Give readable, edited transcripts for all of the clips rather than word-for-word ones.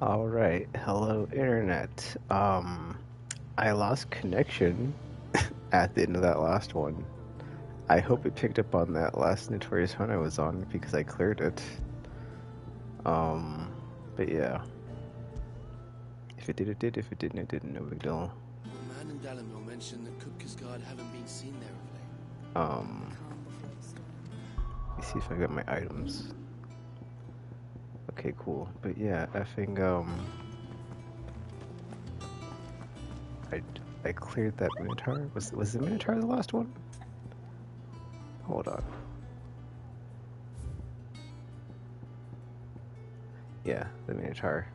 All right, hello internet. I lost connection at the end of that last one. I hope it picked up on that last Notorious Hunt I was on because I cleared it. Um, but yeah, if it did, it did. If it didn't, it didn't. No big deal. Man and Dalamil mentioned that Kupka's guard haven't been seen there of late. Let me see if I got my items. Okay, cool. But yeah, effing I I cleared that Minotaur. Was the Minotaur the last one? Hold on. Yeah, the Minotaur.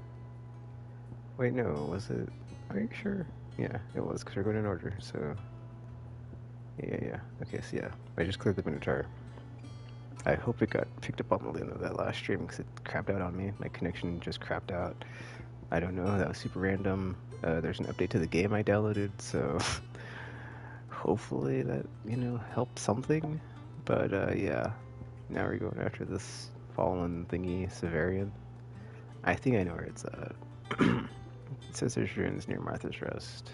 Wait, no, was it? Are you sure? Yeah, it was, because we're going in order, so... Yeah. Okay, so yeah, I just cleared the Minotaur. I hope it got picked up on the end of that last stream, because it crapped out on me. My connection just crapped out. I don't know, that was super random. There's an update to the game I downloaded, so... hopefully that, helped something. But, yeah. Now we're going after this fallen thingy, Severian. I think I know where it's at. It says there's ruins near Martha's Rest.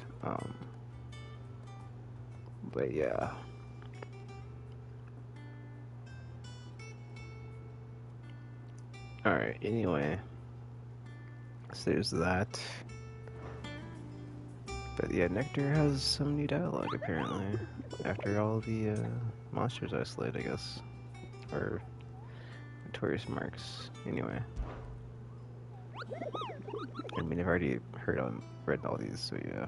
But yeah. Alright, anyway. So there's that. But yeah, Nectar has some new dialogue apparently. After all the monsters I slayed, I guess. Or notorious marks. Anyway. I mean, I've already read all these, so yeah.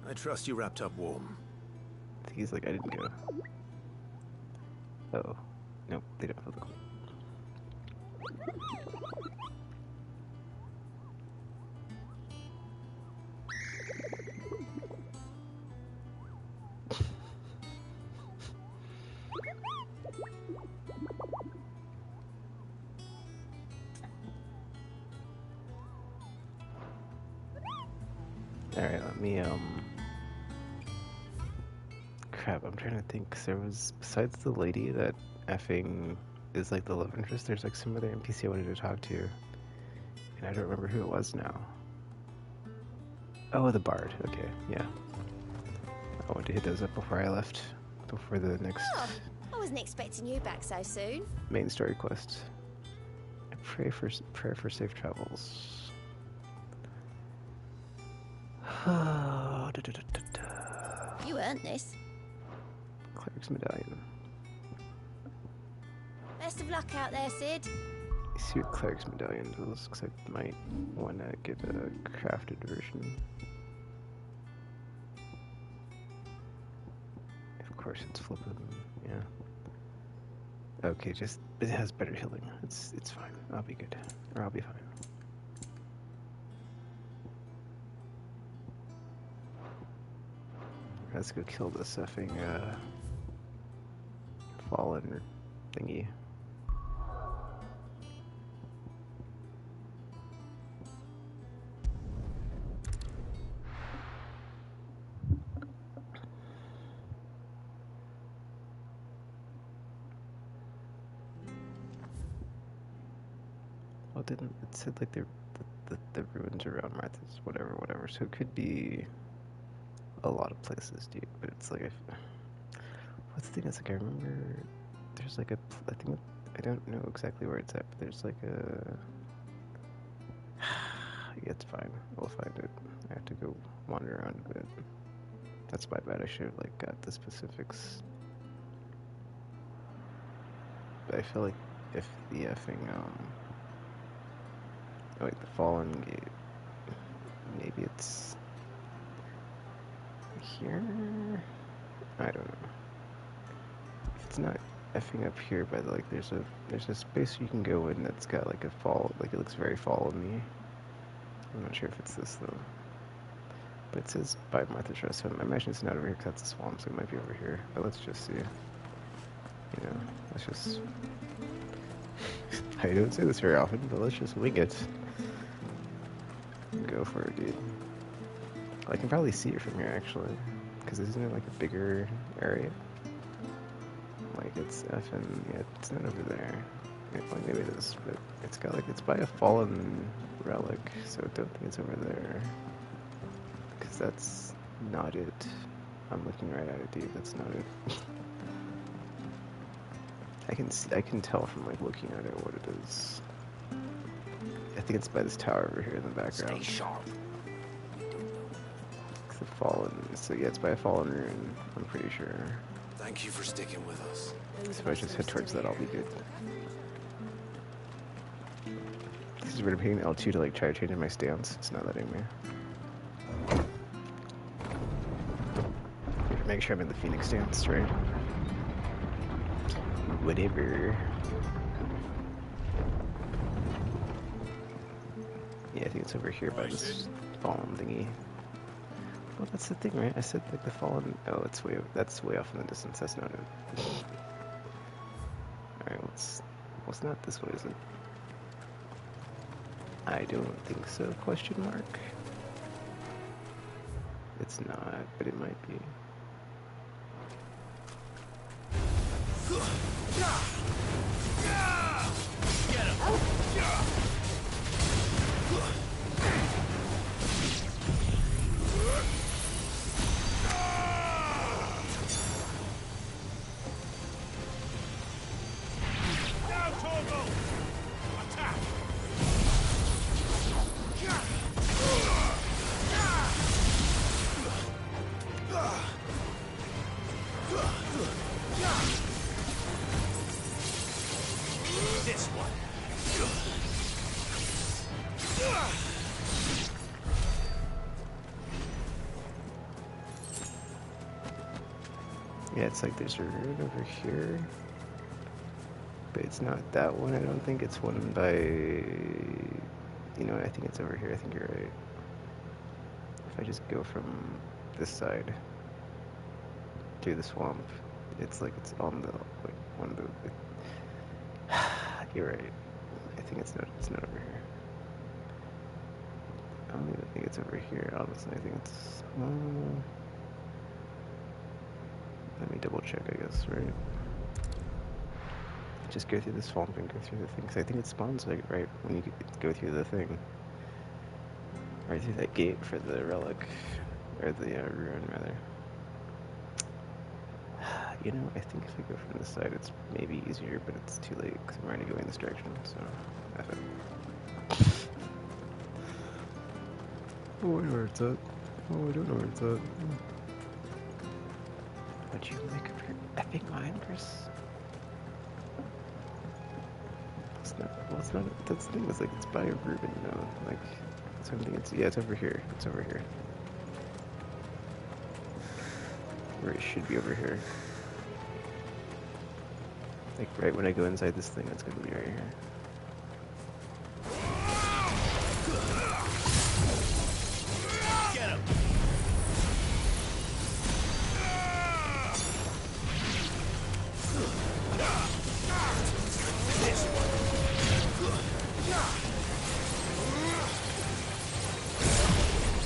I trust you wrapped up warm. I think he's like, I didn't go. Oh. Nope, they don't have the code. Alright, let me, crap, I'm trying to think, 'cause there was, besides the lady that effing is like the love interest, there's like some other NPC I wanted to talk to, and I don't remember who it was now. Oh, the bard, okay, yeah. I wanted to hit those up before I left, before the next... Oh, I wasn't expecting you back so soon. Main story quest. Prayer for safe travels. You earned this. Cleric's medallion. Best of luck out there, Sid. You see what Cleric's medallion does, because I might want to get a crafted version. Of course it's flipping, yeah. Okay, just, it has better healing. It's fine. I'll be good. Or I'll be fine. Let's go kill this effing, fallen thingy. Well, didn't it said like the ruins around Martha's, whatever. So it could be a lot of places, dude. But it's like, what's the thing? It's like I remember there's like I think I don't know exactly where it's at, but there's like a. Yeah, it's fine. We'll find it. I have to go wander around a bit. That's my bad. I should have like got the specifics. But I feel like if the effing like the fallen gate, maybe it's here. I don't know. If it's not effing up here, but like there's a space you can go in that's got like a fall, like it looks very fallen-y. I'm not sure if it's this though. But it says by Martha's Rest, so I imagine it's not over here because that's a swamp, so it might be over here. But let's just see. Let's just... I don't say this very often, but let's just wing it. Go for it, dude. I can probably see it from here, actually. Because isn't it like a bigger area? Like, it's effing... Yeah, it's not over there. Well, maybe it is, but it's got like it's by a fallen relic, so I don't think it's over there. Because that's not it. I'm looking right at it, dude. That's not it. I can tell from like looking at it what it is. I think it's by this tower over here in the background. Stay sharp. It's a fallen. So yeah, it's by a fallen rune. I'm pretty sure. Thank you for sticking with us. So if I just head towards that, I'll be good. This is weird. I'm hitting L2 to like try to change my stance. It's not letting me. Make sure I'm in the Phoenix stance, right? Whatever. Yeah, I think it's over here by this fallen thingy. Well, that's the thing, right? I said like the fallen. Oh, that's way off in the distance. That's not it. All right, what's not this way, is it? I don't think so. Question mark. It's not, but it might be. Yeah, it's like there's a route over here, but it's not that one. I don't think it's one by, you know, I think it's over here. I think you're right. If I just go from this side through the swamp, it's like it's on the, like, one of the, you're right. I think it's not over here. I don't even think it's over here, honestly. I think it's, let me double check, I guess, right? Just go through the swamp and go through the thing, because I think it spawns like right when you go through the thing. Right through that gate for the relic, or the ruin, rather. You know, I think if I go from this side, it's maybe easier, but it's too late, because I'm already going this direction, so F it. Oh, I know where it's at. Oh, I don't know where it's at. Would you make up your epic mind, Chris? It's not, that's the thing, it's like, it's by a Reuben, you know, like, so I'm thinking it's over here, it's over here. Or it should be over here. Like, right when I go inside this thing, it's gonna be right here. Get him.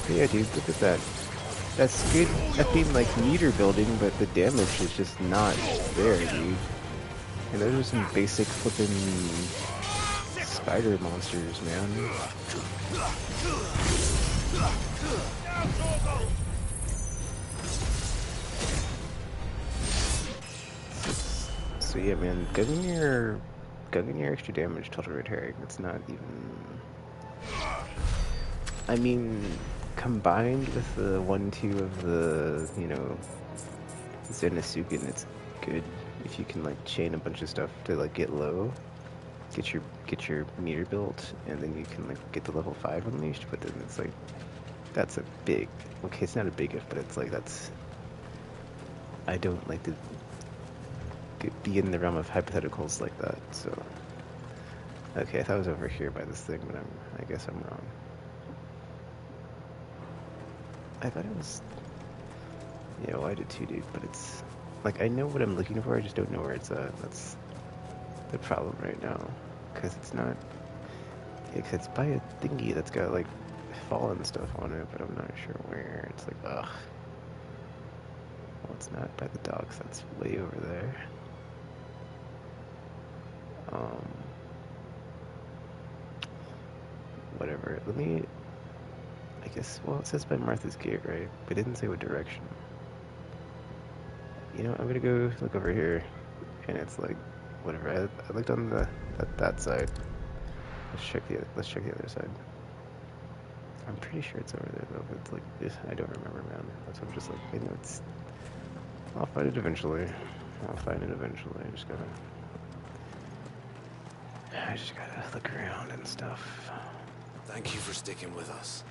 Yeah, dude, look at that. That's good effing, like, meter building, but the damage is just not there, dude. And those are some basic flippin' spider monsters, man. So yeah, man, gunning your extra damage total red herring. It's not even. I mean, combined with the 1-2 of the, you know, Zenisuken, it's good if you can like chain a bunch of stuff to like get low, get your meter built, and then you can like get the level 5 unleashed. But then it's like that's a big. Okay, it's not a big if, but it's like that's. I don't like to be in the realm of hypotheticals like that. So okay, I thought it was over here by this thing, but I guess I'm wrong. I thought it was. Yeah, well, I did too, dude. But it's like I know what I'm looking for. I just don't know where it's at. That's the problem right now, because it's not. Yeah, 'cause it's by a thingy that's got like fallen stuff on it, but I'm not sure where. It's like ugh. Well, it's not by the docks. That's way over there. whatever. Let me. I guess. Well, it says by Martha's Gate, right? But it didn't say what direction. You know, I'm gonna go look over here, and it's like, whatever. I looked on that side. Let's check the other side. I'm pretty sure it's over there though. But it's like I don't remember, man. That's why I'm just like, I know it's. I'll find it eventually. I'll find it eventually. I just gotta look around and stuff. Thank you for sticking with us.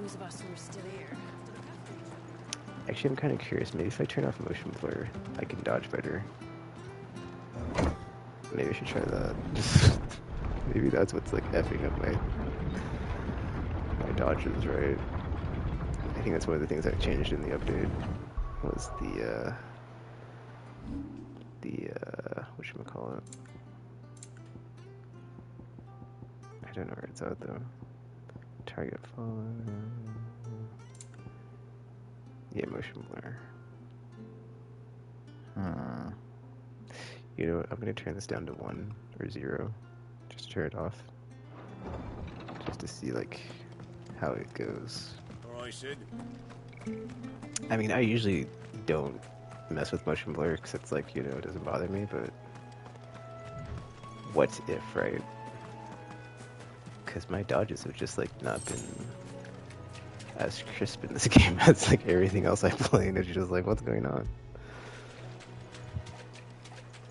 Those of us who are still here. Actually, I'm kind of curious. Maybe if I turn off motion blur, I can dodge better. Maybe I should try that. Maybe that's what's like effing up my dodges, right? I think that's one of the things I changed in the update. Was the whatchamacallit? I don't know where it's at though. Target follow. Yeah, motion blur. You know what? I'm gonna turn this down to 1 or 0. Just turn it off. Just to see like how it goes. Alright, Sid. I mean, I usually don't mess with motion blur because it's like, you know, it doesn't bother me, but what if, right? Because my dodges have just like not been as crisp in this game as like everything else I play, and it's just like, what's going on?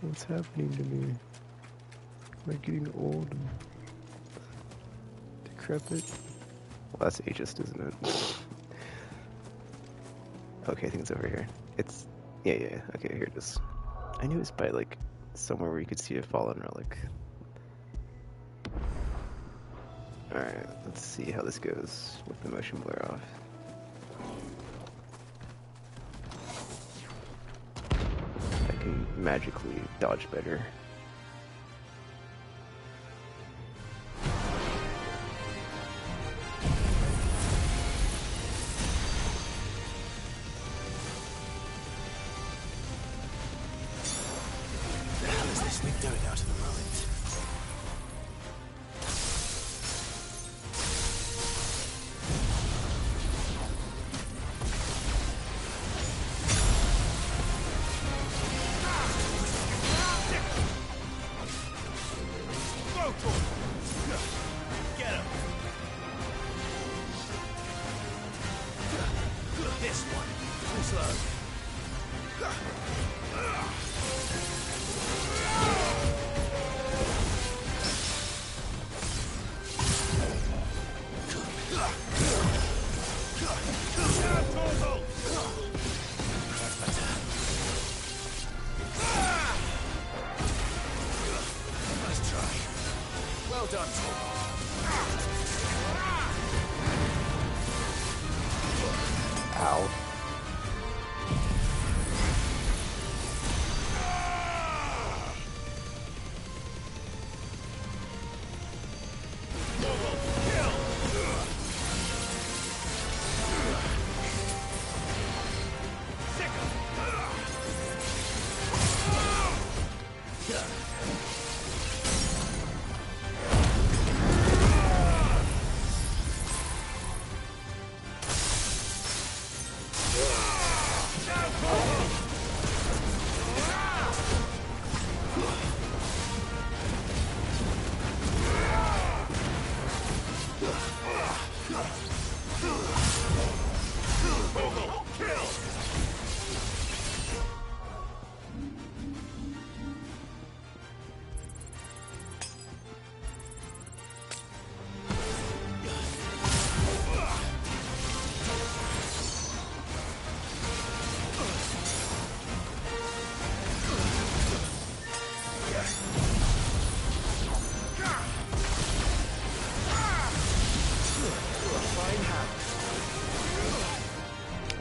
What's happening to me? Am I getting old and decrepit? Well, that's ageist, isn't it? Okay, I think it's over here. It's... Yeah. Okay, here it is. I knew it was by, like, somewhere where you could see a fallen relic. Alright, let's see how this goes with the motion blur off. I can magically dodge better. Ow.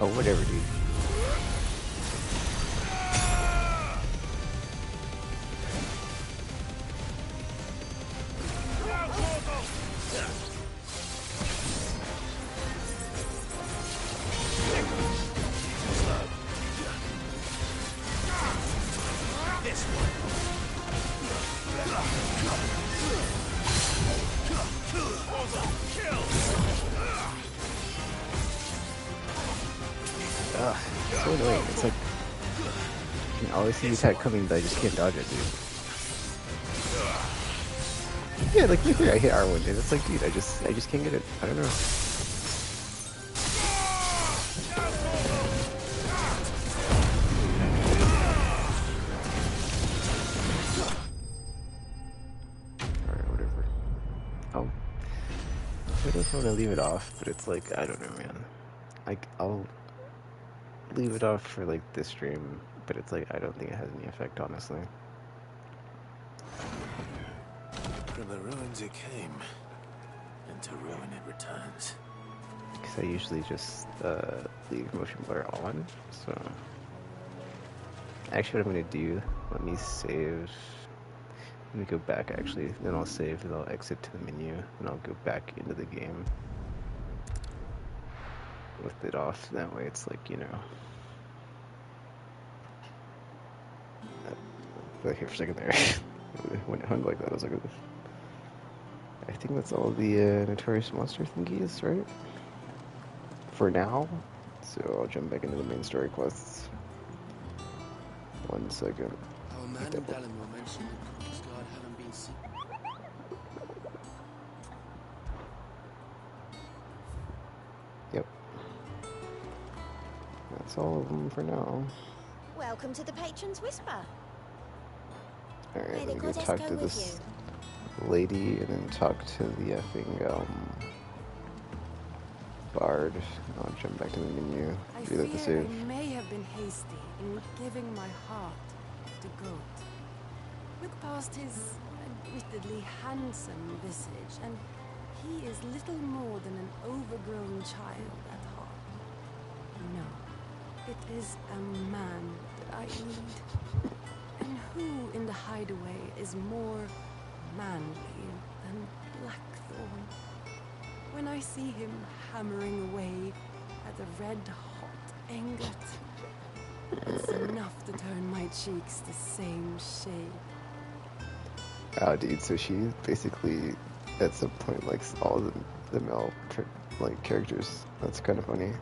Oh, whatever, dude. Kill! always see the attack coming, but I just can't dodge it, dude. Yeah, like right there, I hit R1, dude. It's like, dude, I just can't get it. I don't know. Alright, whatever. I don't want to leave it off, but it's like, I don't know, man. Like, I'll leave it off for like this stream, but it's like, I don't think it has any effect, honestly. From the ruins it came, and to ruin it returns. Because I usually just leave motion blur on, so... Actually, what I'm going to do, let me save... Let me go back, actually, then I'll save, and I'll exit to the menu, and I'll go back into the game with it off, that way it's like, you know... Here for a second there. When it hung like that, I was like, I think that's all the Notorious Monster thingies, right? For now. So I'll jump back into the main story quests. 1 second. Our man in Dallimore mentioned the Cookies Guard haven't been seen. Yep. That's all of them for now. Welcome to the Patron's Whisper. Alright, May let the me go goddess talk go to with this lady and then talk to the effing bard. I'll jump back to the menu. I Do that to fear save. I may have been hasty in giving my heart to Goat. Look past his admittedly handsome visage, and he is little more than an overgrown child at heart. No, it is a man that I need. And who in the hideaway is more manly than Blackthorn? When I see him hammering away at the red-hot ingot, it's enough to turn my cheeks the same shade. Oh, dude, so she basically, at some point, likes all the male, like, characters. That's kind of funny.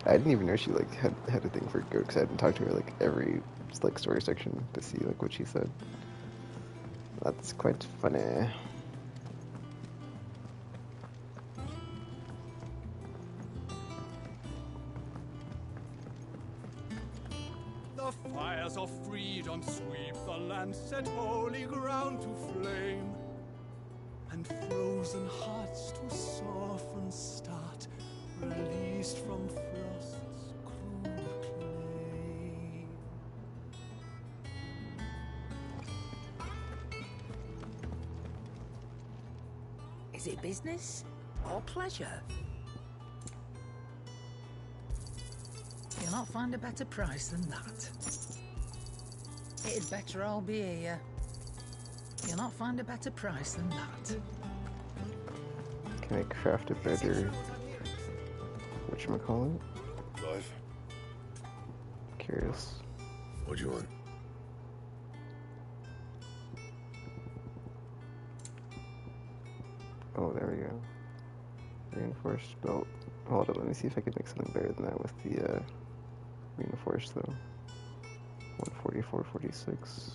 I didn't even know she, like, had a thing for Goat, because I hadn't talked to her, like, every, like, story section to see, like, what she said. That's quite funny. The fires of freedom sweep the land, set holy ground to flame, and frozen hearts to soften start, released from frost's cruel claim. Is it business or pleasure? You'll not find a better price than that. It'd better all be here. You'll not find a better price than that. Can I craft a better... whatchamacallit? Clive, Curious. what do you want? Oh, there we go. Reinforced belt. Hold on, let me see if I can make something better than that with the reinforced though. 144.46.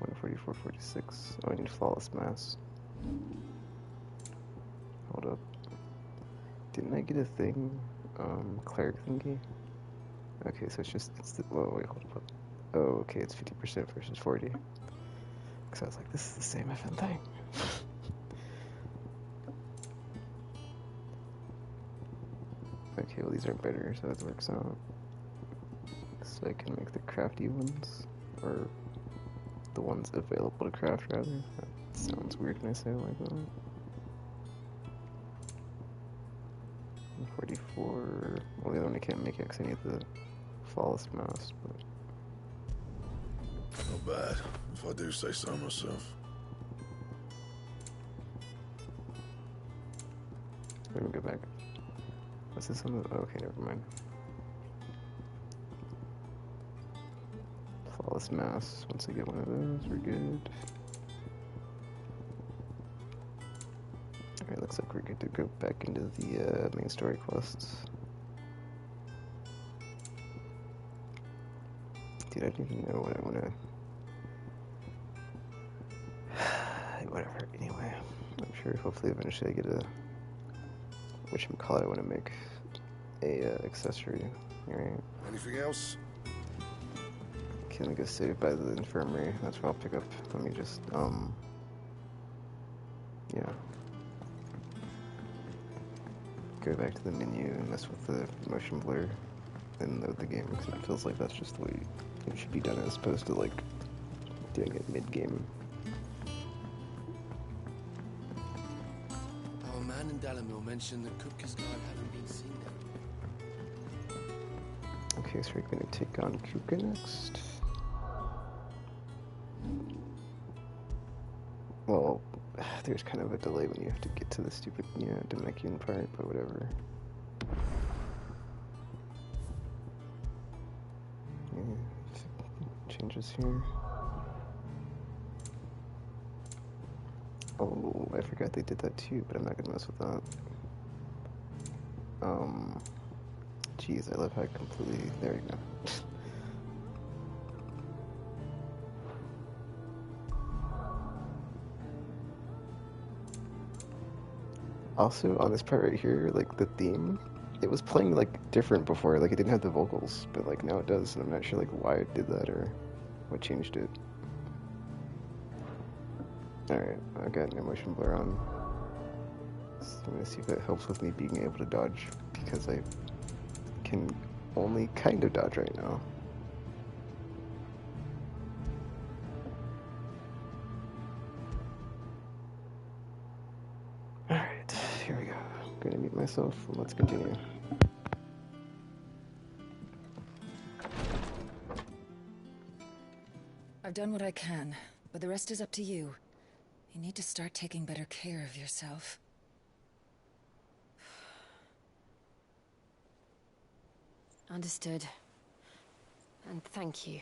144.46. Oh, I need flawless mass. Hold up. Didn't I get a thing? Cleric thingy? Okay, so it's just, it's the, whoa, wait, hold up. Oh, okay, it's 50% versus 40. Because I was like, this is the same effing thing. Okay, well these are better, so that works out. So I can make the crafty ones, or the ones available to craft rather. That sounds weird when I say it like that. 144, well the other one I can't make it because I need the flawless mask, but... Not bad, if I do say so myself. Let me go back. What's this on the... okay, never mind. Flawless mass. Once I get one of those, we're good. Alright, looks like we're good to go back into the main story quests. Dude, I don't even know what I want to... Whatever, anyway. I'm sure hopefully eventually I get a... whatchamacallit I want to make a accessory. Alright. Anything else? Okay, let me go save by the infirmary. That's what I'll pick up. Let me just, yeah. Go back to the menu and mess with the motion blur and load the game, because it feels like that's just the way it should be done as opposed to, like, doing it mid-game. Our man in Dalamil mentioned that Kupka's guard haven't been seen there. Okay, so we're going to take on Kuka next. Well, there's kind of a delay when you have to get to the stupid, Demakian part, but whatever. Yeah, changes here. Oh, I forgot they did that too, but I'm not gonna mess with that. Jeez, I love how I completely, there you go. Also, on this part right here, like, the theme, it was playing, like, different before. Like, it didn't have the vocals, but, like, now it does, and I'm not sure, like, why it did that or what changed it. Alright, I got an motion blur on. So I'm gonna see if that helps with me being able to dodge, because I can only kind of dodge right now. Alright, here we go. I'm gonna mute myself, and let's continue. I've done what I can, but the rest is up to you. You need to start taking better care of yourself. Understood. And thank you.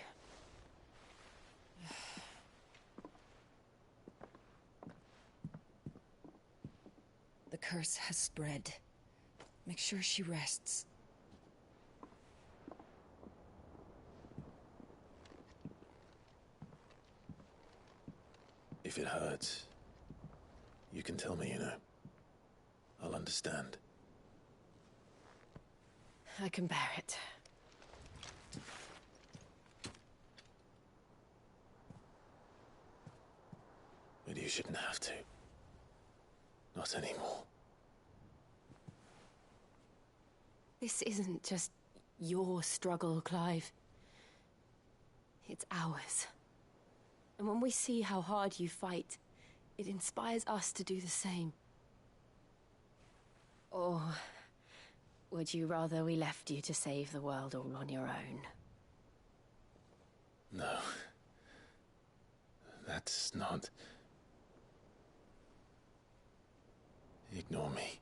The curse has spread. Make sure she rests. If it hurts, you can tell me, I'll understand. I can bear it. But you shouldn't have to. Not anymore. This isn't just your struggle, Clive. It's ours. And when we see how hard you fight, it inspires us to do the same. Or would you rather we left you to save the world all on your own? No. That's not... Ignore me.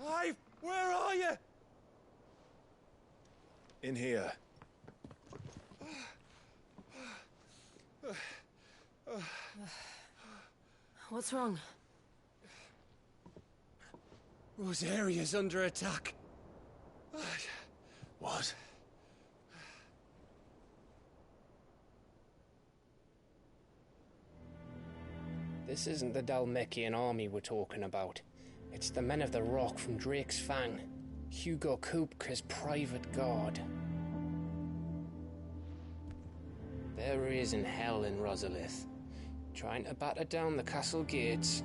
Clive, where are you? In here. What's wrong? Rosaria's under attack. What? This isn't the Dalmekian army we're talking about. It's the men of the Rock from Drake's Fang. Hugo Kupka's private guard. There he is in hell in Rosalith, trying to batter down the castle gates.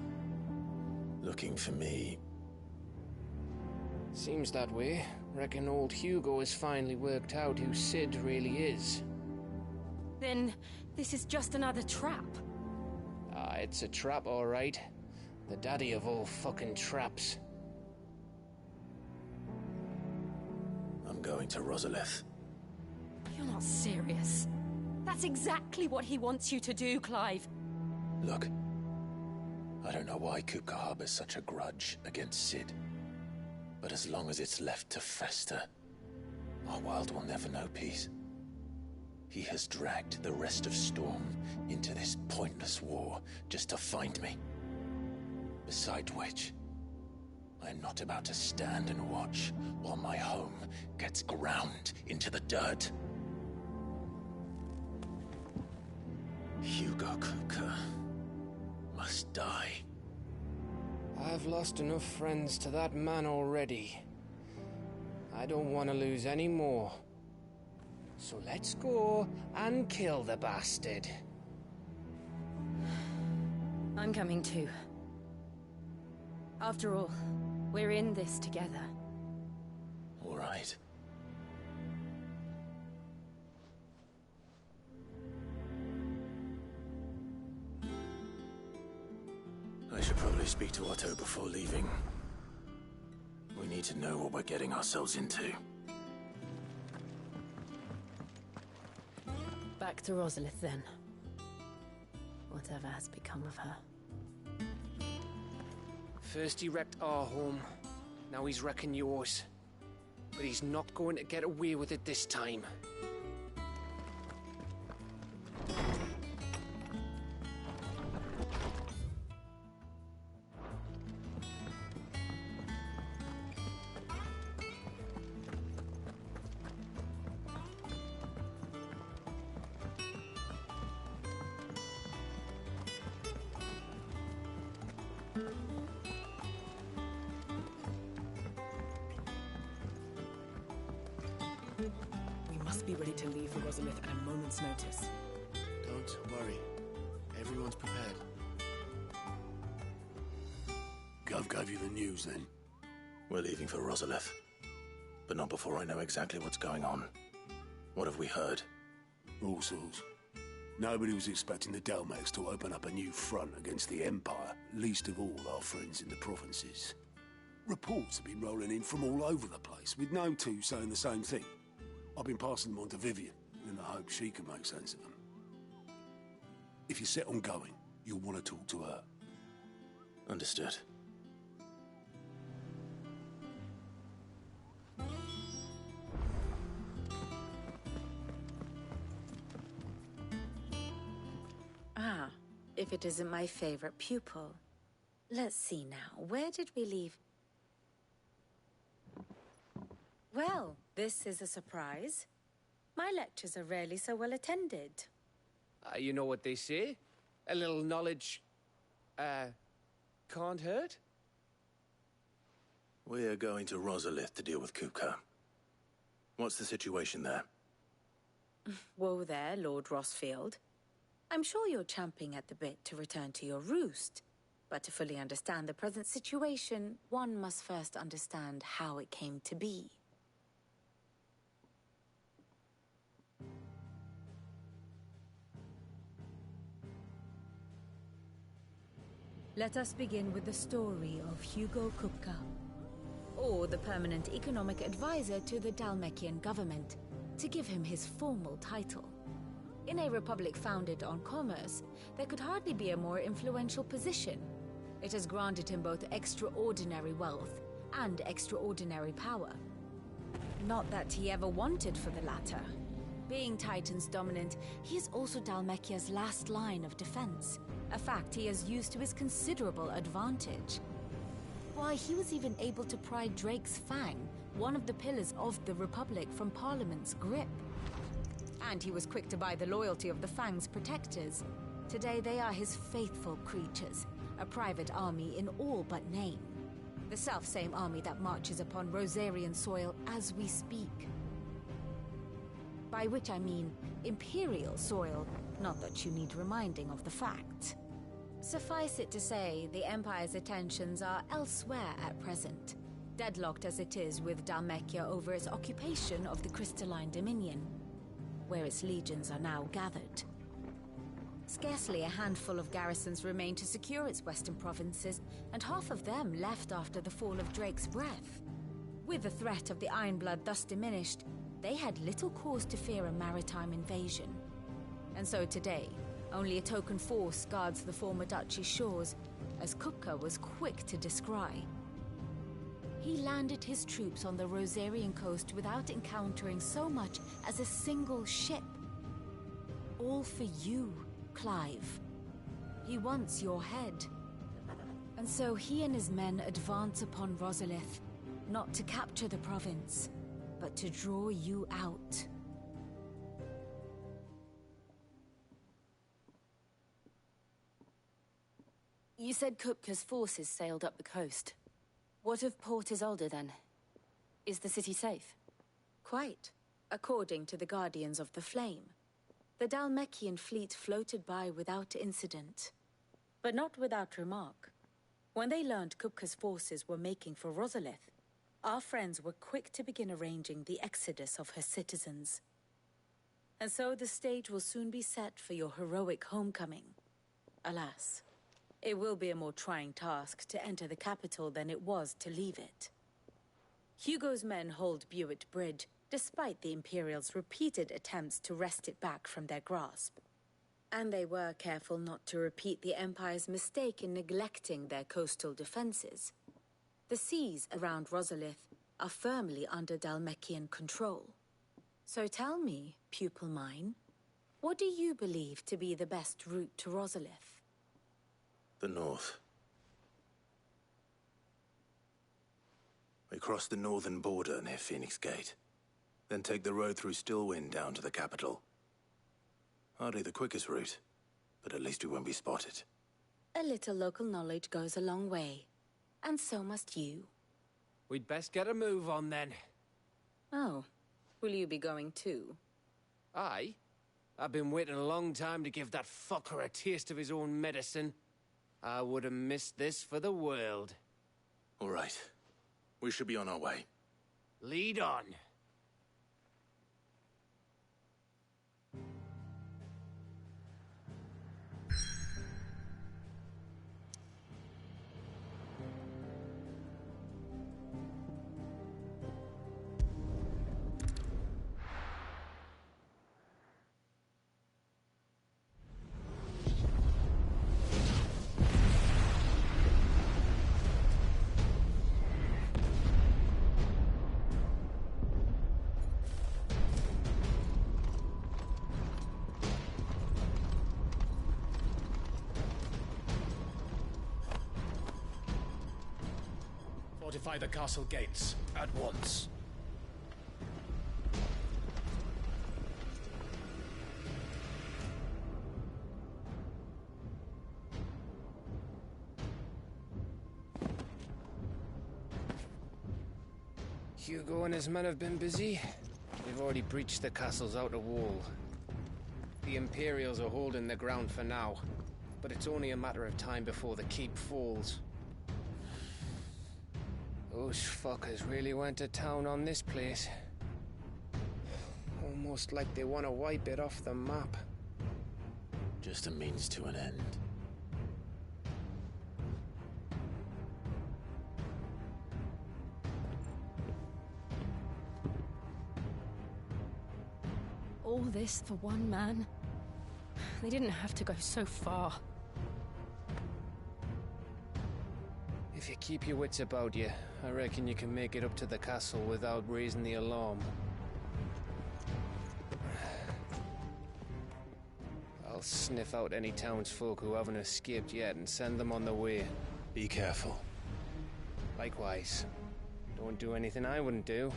Looking for me. Seems that way. Reckon old Hugo has finally worked out who Sid really is. Then this is just another trap. Ah, it's a trap, all right. The daddy of all fucking traps. I'm going to Rosalith. You're not serious. That's exactly what he wants you to do, Clive. Look, I don't know why Kupka harbors such a grudge against Sid. But as long as it's left to fester, our world will never know peace. He has dragged the rest of Storm into this pointless war just to find me. Besides which, I am not about to stand and watch while my home gets ground into the dirt. Hugo Kupka must die. I've lost enough friends to that man already. I don't want to lose any more. So let's go and kill the bastard. I'm coming too. After all, we're in this together. All right. I should probably speak to Otto before leaving. We need to know what we're getting ourselves into. Back to Rosalith then. Whatever has become of her. First he wrecked our home, now he's wrecking yours. But he's not going to get away with it this time. We must be ready to leave for Rosalith at a moment's notice. Don't worry. Everyone's prepared. Gov gave you the news then? We're leaving for Rosalith, but not before I know exactly what's going on. What have we heard? All sorts. Nobody was expecting the Dalmex to open up a new front against the Empire, least of all our friends in the provinces. Reports have been rolling in from all over the place, with no two saying the same thing. I've been passing them on to Vivian, in the hope she can make sense of them. If you're set on going, you'll want to talk to her. Understood. Ah, if it isn't my favorite pupil. Let's see now, where did we leave? Well, this is a surprise. My lectures are rarely so well attended. You know what they say? A little knowledge, can't hurt? We're going to Rosalith to deal with Kupka. What's the situation there? Whoa there, Lord Rossfield. I'm sure you're champing at the bit to return to your roost. But to fully understand the present situation, one must first understand how it came to be. Let us begin with the story of Hugo Kupka, or the permanent economic advisor to the Dalmekian government, to give him his formal title. In a republic founded on commerce, there could hardly be a more influential position. It has granted him both extraordinary wealth and extraordinary power. Not that he ever wanted for the latter. Being Titan's dominant, he is also Dalmekia's last line of defense, a fact he has used to his considerable advantage. Why, he was even able to pry Drake's Fang, one of the pillars of the Republic, from Parliament's grip. And he was quick to buy the loyalty of the Fang's protectors. Today they are his faithful creatures, a private army in all but name. The self-same army that marches upon Rosarian soil as we speak. By which I mean Imperial soil, not that you need reminding of the fact. Suffice it to say, the Empire's attentions are elsewhere at present, deadlocked as it is with Dalmekia over its occupation of the Crystalline Dominion, where its legions are now gathered. Scarcely a handful of garrisons remain to secure its western provinces, and half of them left after the fall of Drake's Breath. With the threat of the Ironblood thus diminished, they had little cause to fear a maritime invasion. And so today, only a token force guards the former duchy's shores, as Kupka was quick to descry. He landed his troops on the Rosarian coast without encountering so much as a single ship. all for you, Clive. He wants your head. And so he and his men advance upon Rosalith, not to capture the province, but to draw you out. You said Kupka's forces sailed up the coast. What of Port Isolde, then? Is the city safe? Quite, according to the Guardians of the Flame. The Dhalmekian fleet floated by without incident. But not without remark. When they learned Kupka's forces were making for Rosalith, our friends were quick to begin arranging the exodus of her citizens. And so the stage will soon be set for your heroic homecoming. Alas, it will be a more trying task to enter the capital than it was to leave it. Hugo's men hold Buet Bridge, despite the Imperials' repeated attempts to wrest it back from their grasp. And they were careful not to repeat the Empire's mistake in neglecting their coastal defenses. The seas around Rosalith are firmly under Dhalmekian control. So tell me, pupil mine, what do you believe to be the best route to Rosalith? The north. We cross the northern border near Phoenix Gate. Then take the road through Stillwind down to the capital. Hardly the quickest route, but at least we won't be spotted. A little local knowledge goes a long way. And so must you. We'd best get a move on then. Oh, will you be going too? Aye. I've been waiting a long time to give that fucker a taste of his own medicine. I would have missed this for the world. All right. We should be on our way. Lead on. Fortify the castle gates at once. Hugo and his men have been busy. They've already breached the castle's outer wall. The Imperials are holding the ground for now, but it's only a matter of time before the keep falls. Those fuckers really went to town on this place. Almost like they want to wipe it off the map. Just a means to an end. All this for one man? They didn't have to go so far. If you keep your wits about you, I reckon you can make it up to the castle without raising the alarm. I'll sniff out any townsfolk who haven't escaped yet and send them on their way. Be careful. Likewise. Don't do anything I wouldn't do.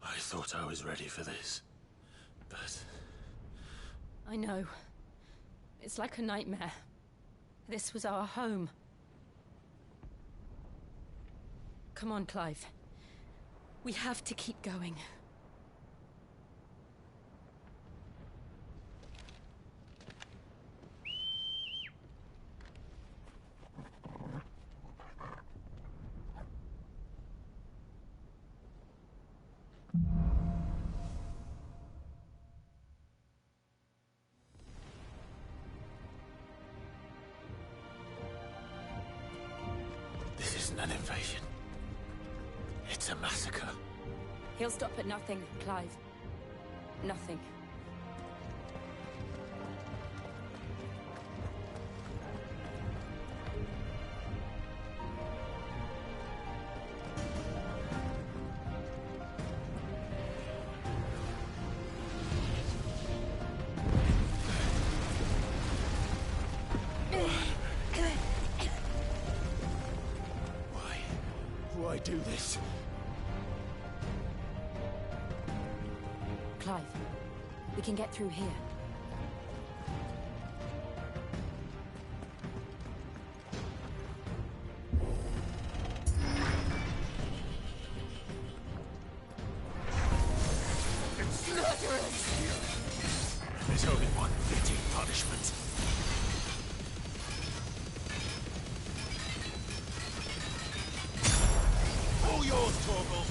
I thought I was ready for this, but... I know. It's like a nightmare. This was our home. Come on, Clive. We have to keep going. an invasion. It's a massacre. He'll stop at nothing, Clive. Nothing. Why do this? Clive, we can get through here. There's only one fitting punishment. All yours, Torgal!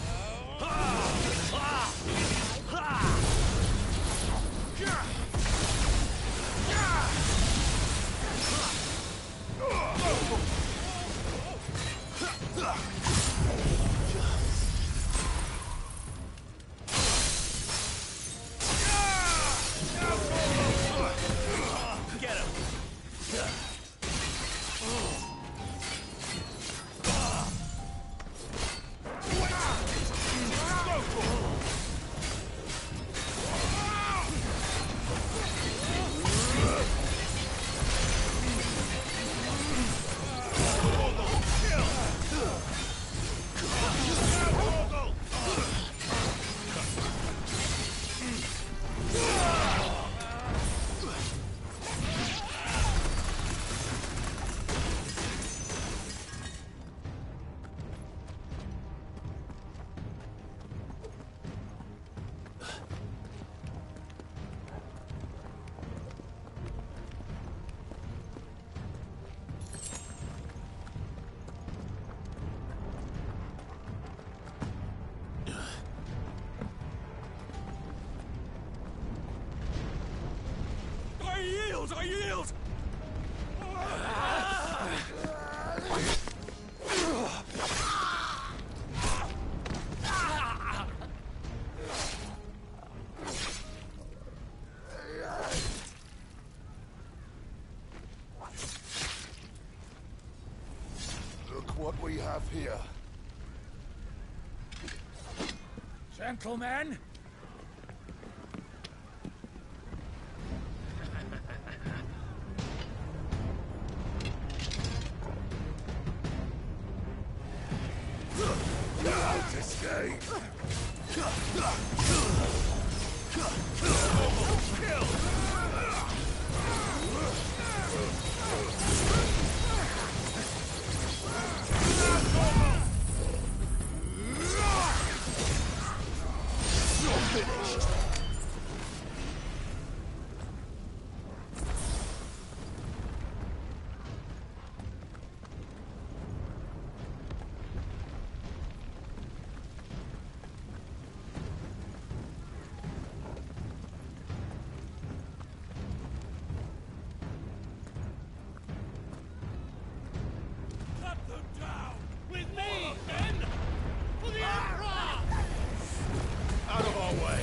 Get him! I yield! Look what we have here. Gentlemen! Escape! Out of our way!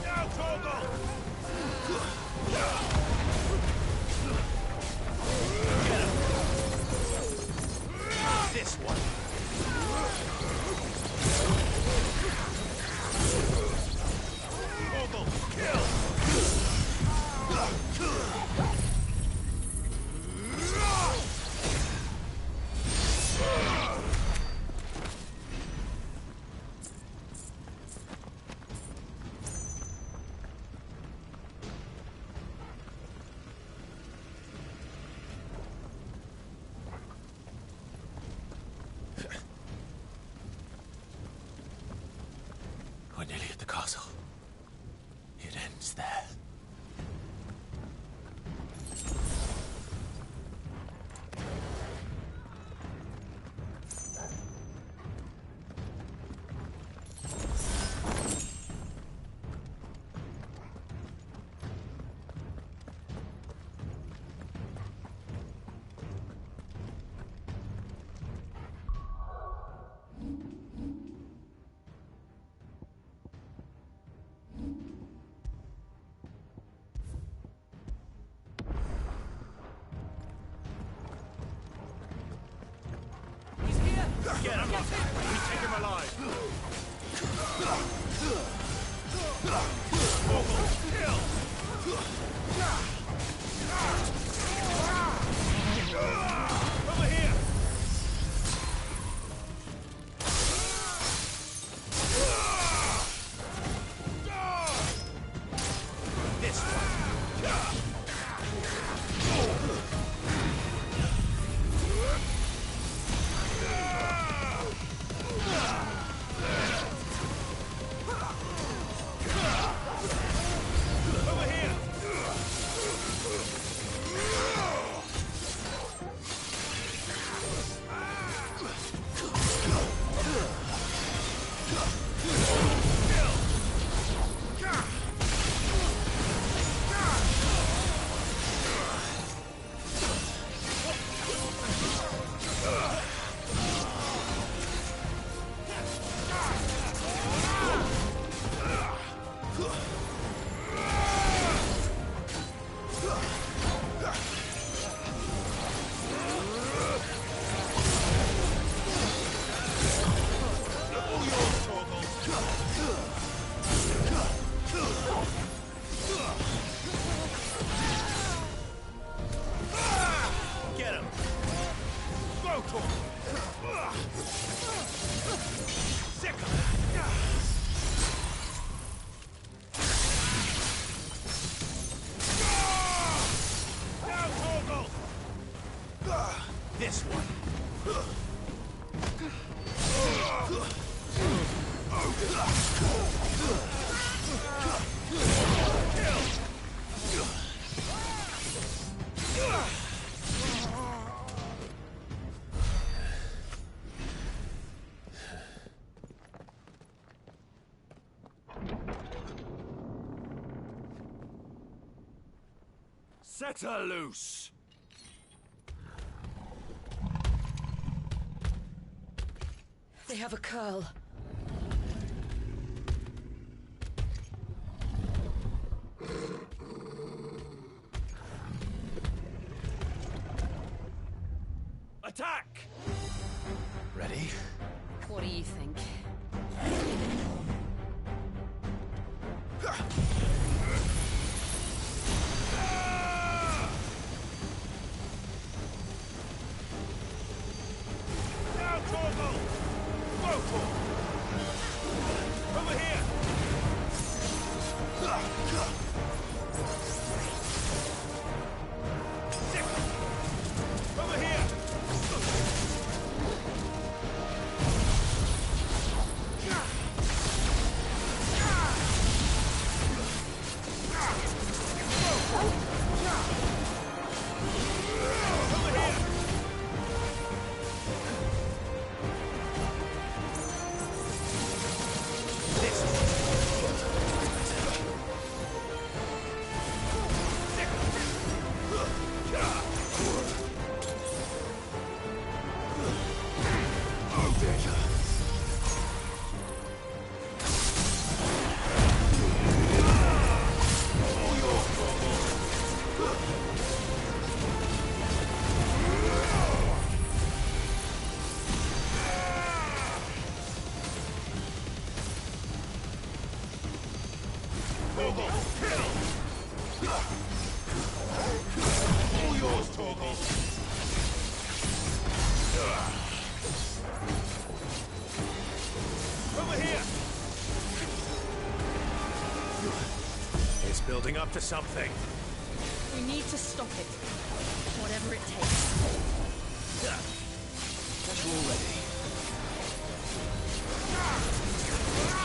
Now, Torgal! This one. Torgal, kill! We're nearly at the castle. It ends there. Get him! We take him alive! Over here! This one! Get him! Go, Torgal! Sick of Now, Torgal! This one! Set her loose! They have a curl. Attack! Ready? What do you think? Now, Torgal! Go, Torgal! Over here! Sick! Over here! All yours, Torgal. Over here. It's building up to something. We need to stop it. Whatever it takes. When you're ready.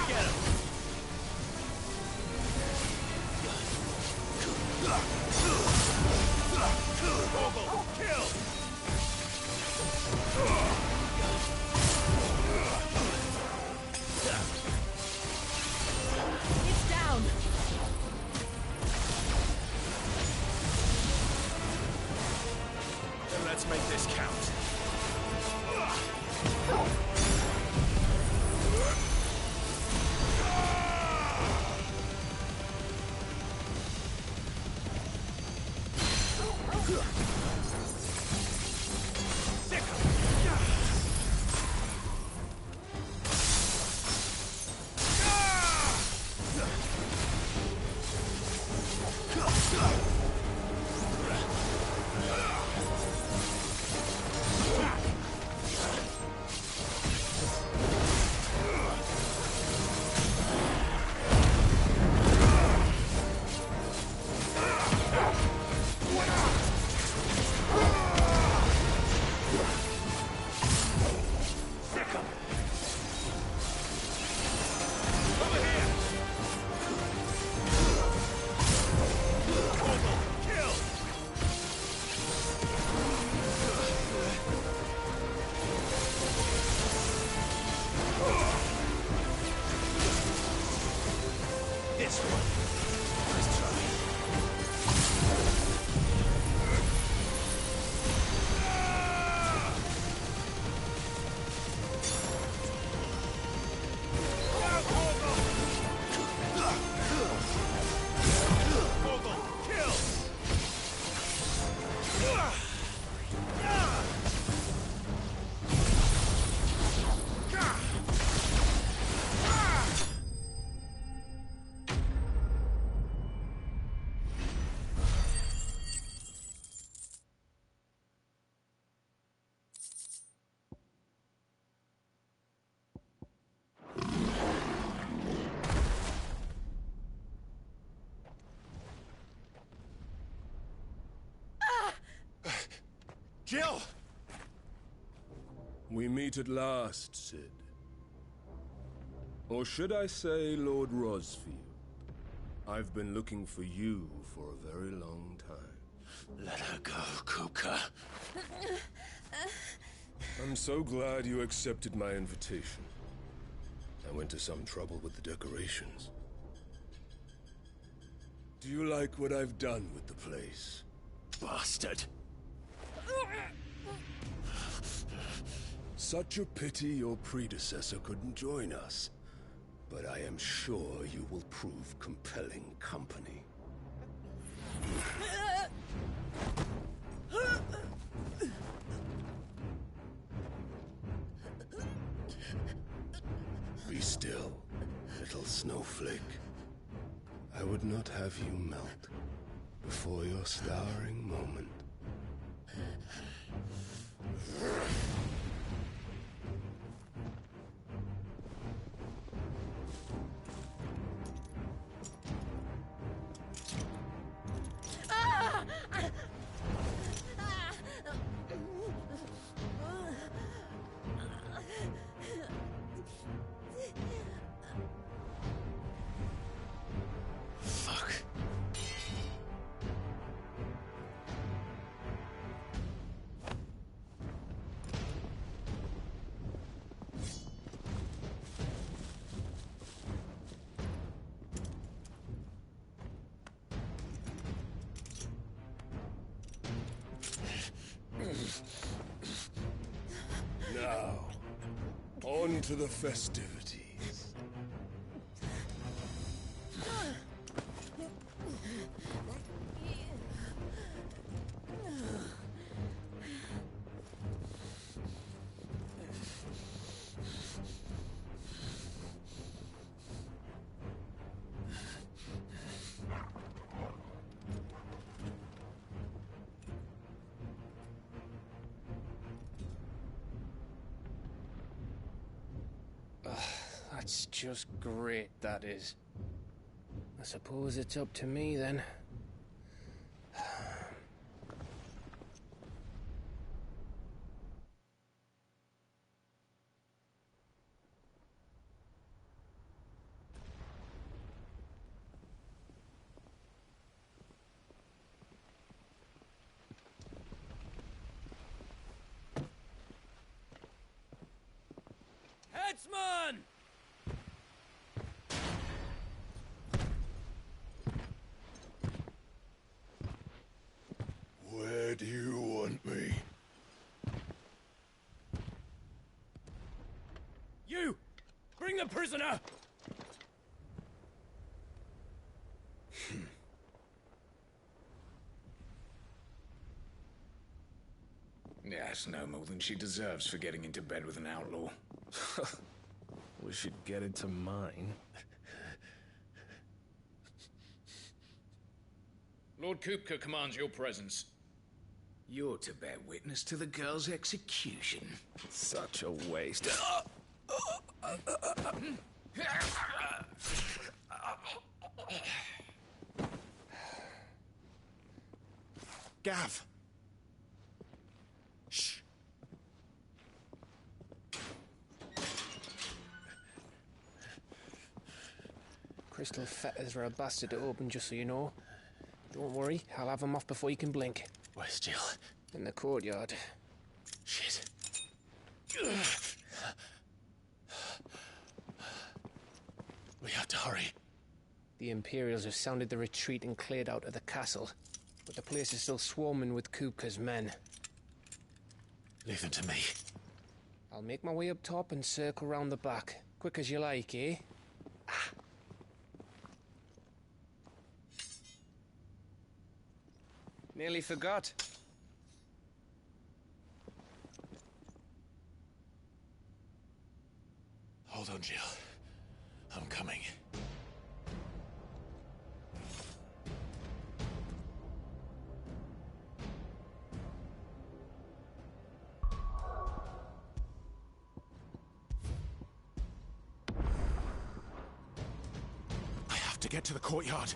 Get him. Torgal, kill! It's down. Then let's make this count. This one. Let's try. Torgal, kill! Jill! We meet at last, Sid. Or should I say, Lord Rosfield? I've been looking for you for a very long time. Let her go, Kuka. I'm so glad you accepted my invitation. I went to some trouble with the decorations. Do you like what I've done with the place? Bastard! Such a pity your predecessor couldn't join us. But I am sure you will prove compelling company. Be still, little snowflake. I would not have you melt before your starring moment. Fuck. Now, on to the festivities. That's just great, that is. I suppose it's up to me, then. Headsman! Where do you want me? You! Bring the prisoner! Yes, no more than she deserves for getting into bed with an outlaw. We should get into mine. Lord Kupka commands your presence. You're to bear witness to the girl's execution. Such a waste. Gav! Shh! Crystal fetters are a bastard to open, just so you know. Don't worry, I'll have them off before you can blink. Where's Jill? In the courtyard. Shit. We have to hurry. The Imperials have sounded the retreat and cleared out of the castle, but the place is still swarming with Kupka's men. Leave them to me. I'll make my way up top and circle round the back. Quick as you like, eh? Nearly forgot. Hold on, Jill. I'm coming. I have to get to the courtyard.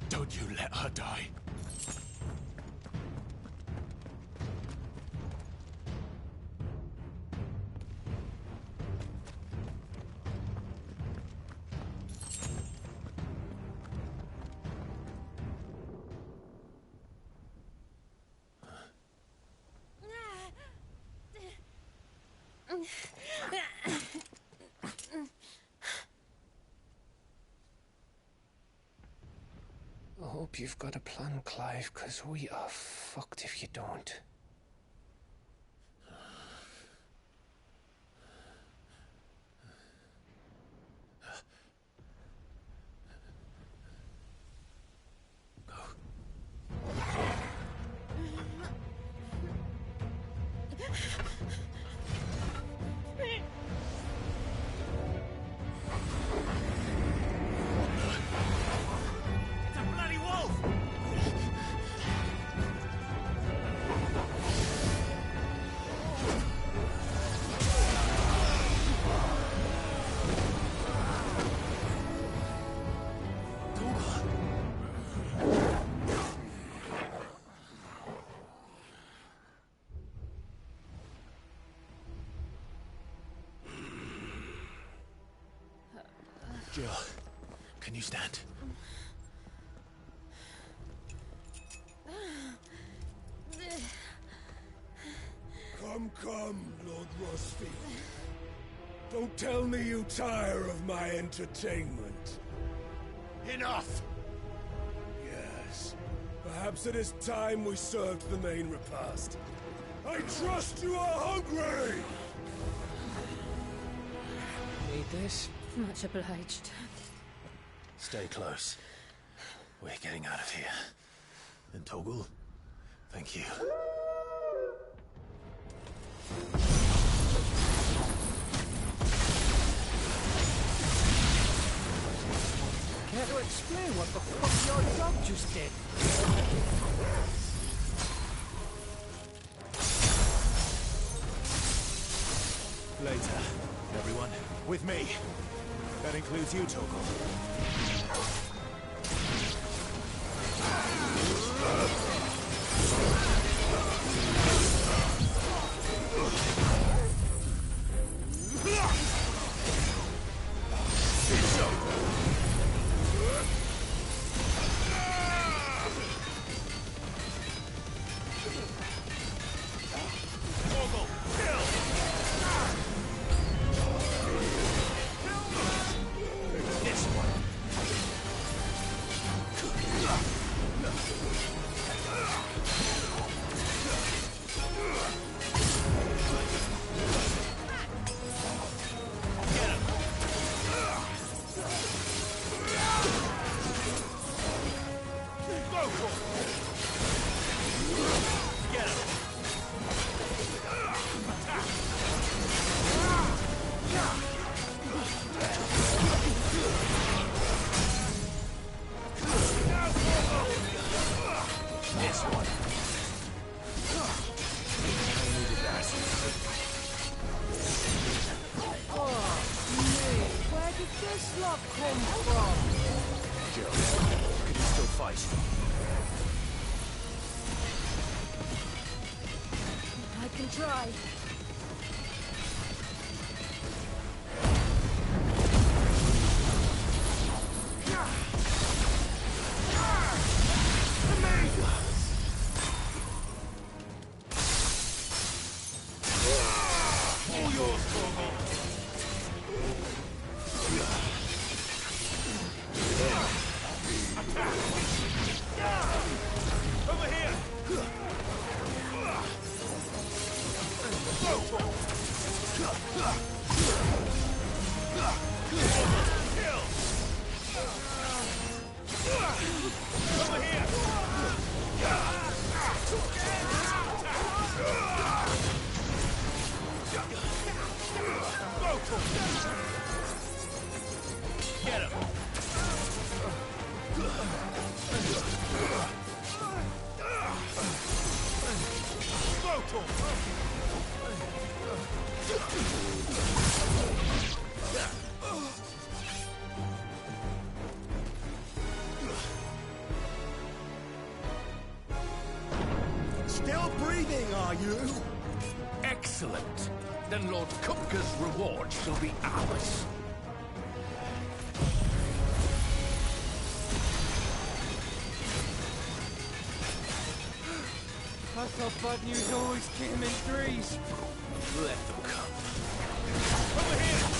Don't you let her die. I hope you've got a plan, Clive, because we are fucked if you don't. Jill, can you stand? Come, Lord Rosfield. Don't tell me you tire of my entertainment. Enough! Yes. Perhaps it is time we served the main repast. I trust you are hungry! Need this? Much obliged. Stay close. We're getting out of here. And Toggle, thank you. Care to explain what the fuck your dog just did? Later, everyone. With me. That includes you, Toggle. It's over. Toggle, kill! This one. I can try. Get him! Still breathing, are you? Excellent. Then Lord Kupka's reward shall be ours. I thought bad news always came in threes. Let them come. Over here!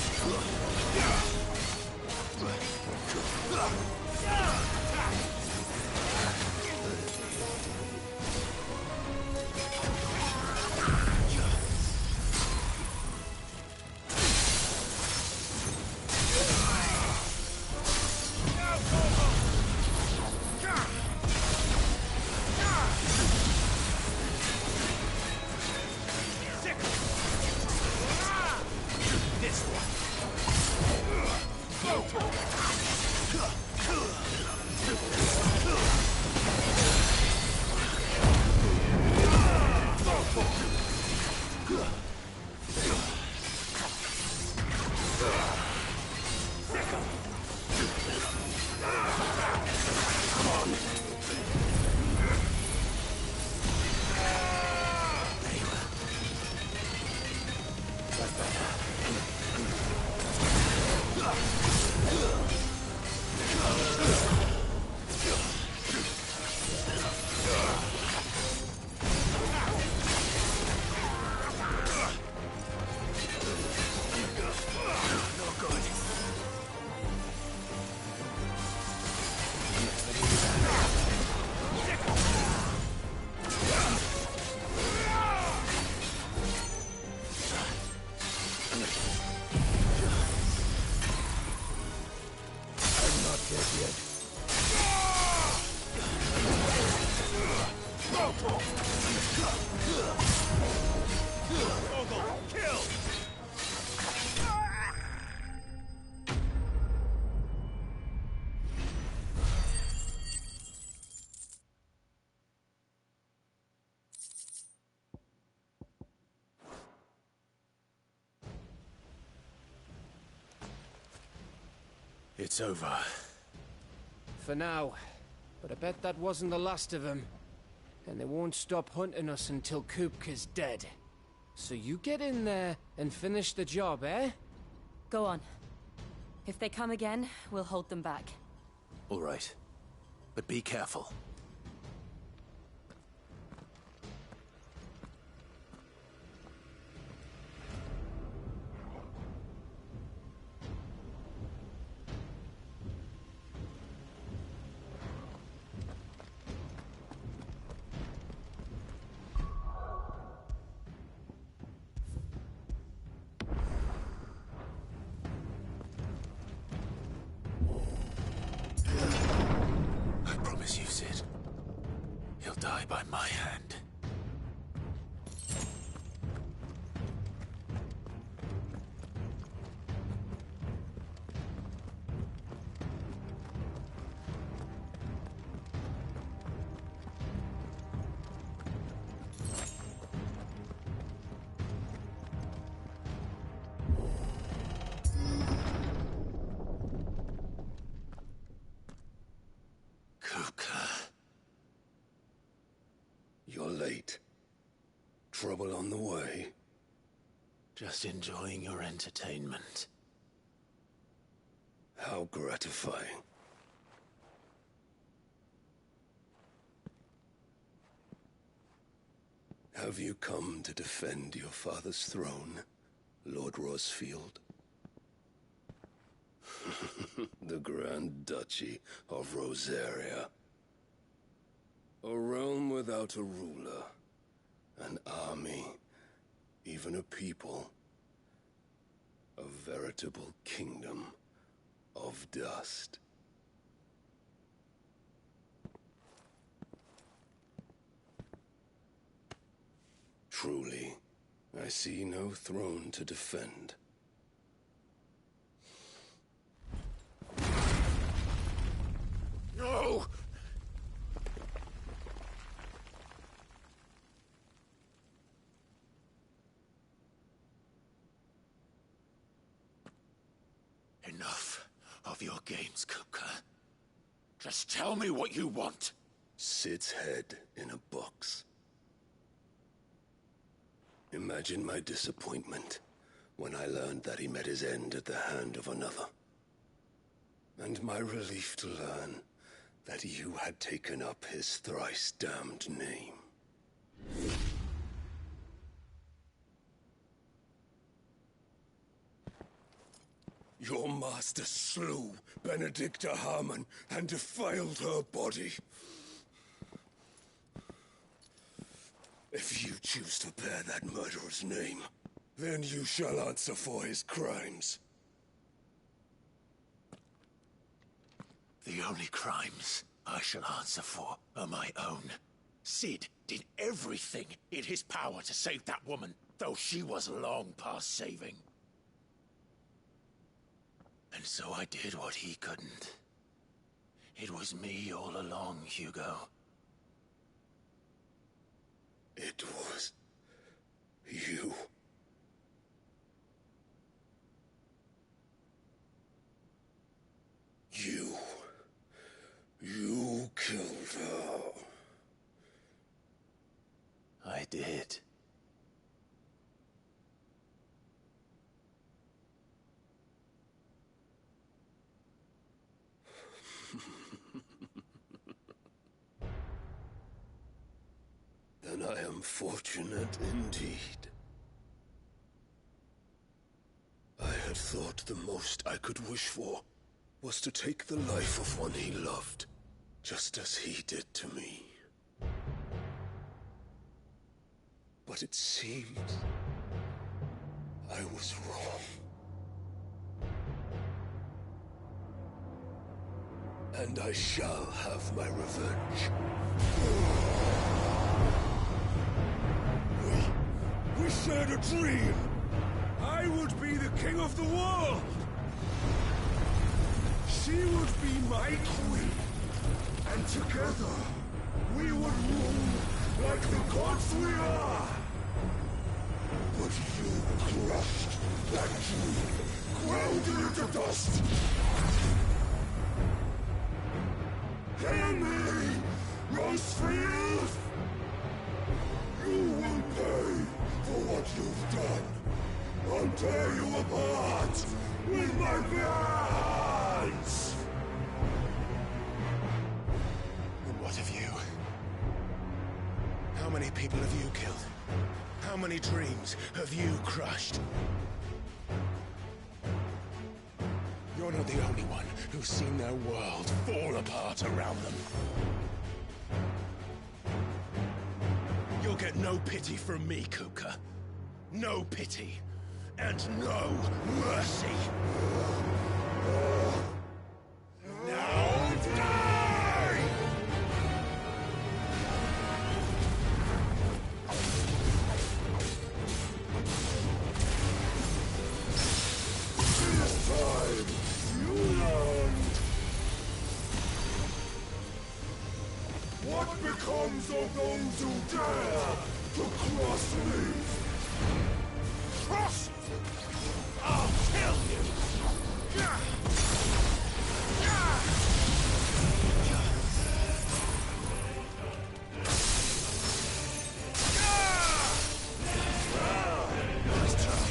It's over. For now. But I bet that wasn't the last of them. And they won't stop hunting us until Kupka's dead. So you get in there and finish the job, eh? Go on. If they come again, we'll hold them back. All right. But be careful. I promise you, Sid. He'll die by my hand. Kupka. You're late. Trouble on the way. Just enjoying your entertainment. How gratifying. Have you come to defend your father's throne, Lord Rosfield? The Grand Duchy of Rosaria. A realm without a ruler, an army, even a people. A veritable kingdom of dust. Truly, I see no throne to defend. No! Enough of your games, Kupka. Just tell me what you want. Sid's head in a box. Imagine my disappointment when I learned that he met his end at the hand of another. And my relief to learn that you had taken up his thrice damned name. Your master slew Benedicta Harmon and defiled her body. If you choose to bear that murderer's name, then you shall answer for his crimes. The only crimes I shall answer for are my own. Sid did everything in his power to save that woman, though she was long past saving. And so I did what he couldn't. It was me all along, Hugo. It was you. You killed her. I did. Then I am fortunate indeed. I had thought the most I could wish for was to take the life of one he loved, just as he did to me. But it seems I was wrong. And I shall have my revenge. We shared a dream. I would be the king of the world. She would be my queen. And together, we would rule like the gods we are. But you crushed that dream, ground it into dust. and tear you apart with my bare hands! And what of you? How many people have you killed? How many dreams have you crushed? You're not the only one who's seen their world fall apart around them. You'll get no pity from me, Kupka. No pity. And no mercy. Now die! This time, you learned! What becomes of those who dare to cross me? Cross! I'll kill you! Nice try.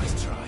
Nice try.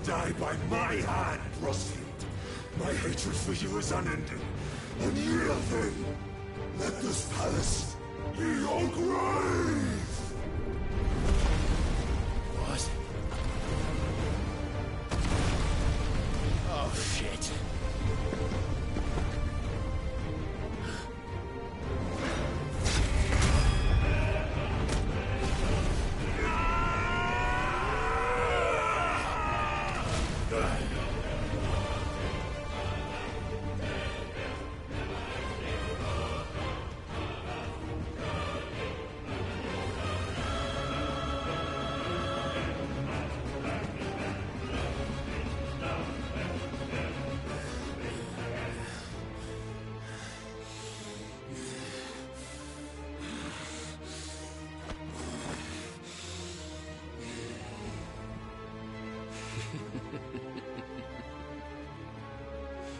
Die by my hand, Rosfield. My hatred for you is unending. And real thing, let this palace be your grave! What? Oh, shit.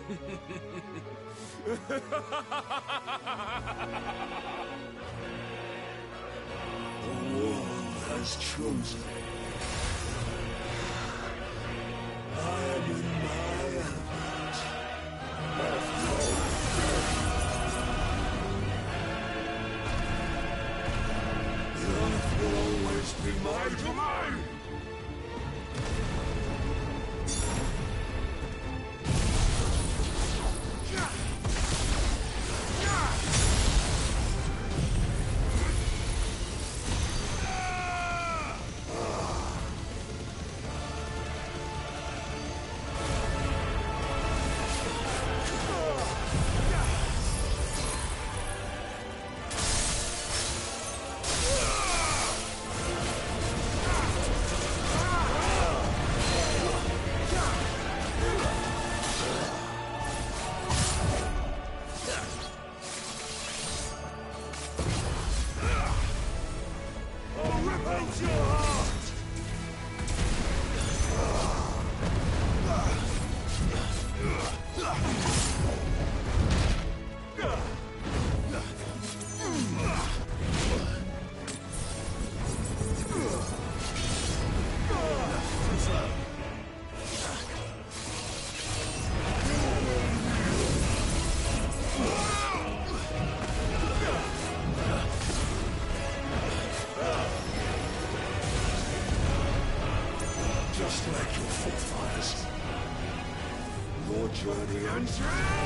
The world has chosen. I am in my element. must be my domain! Just like your forefathers. Your journey ends here!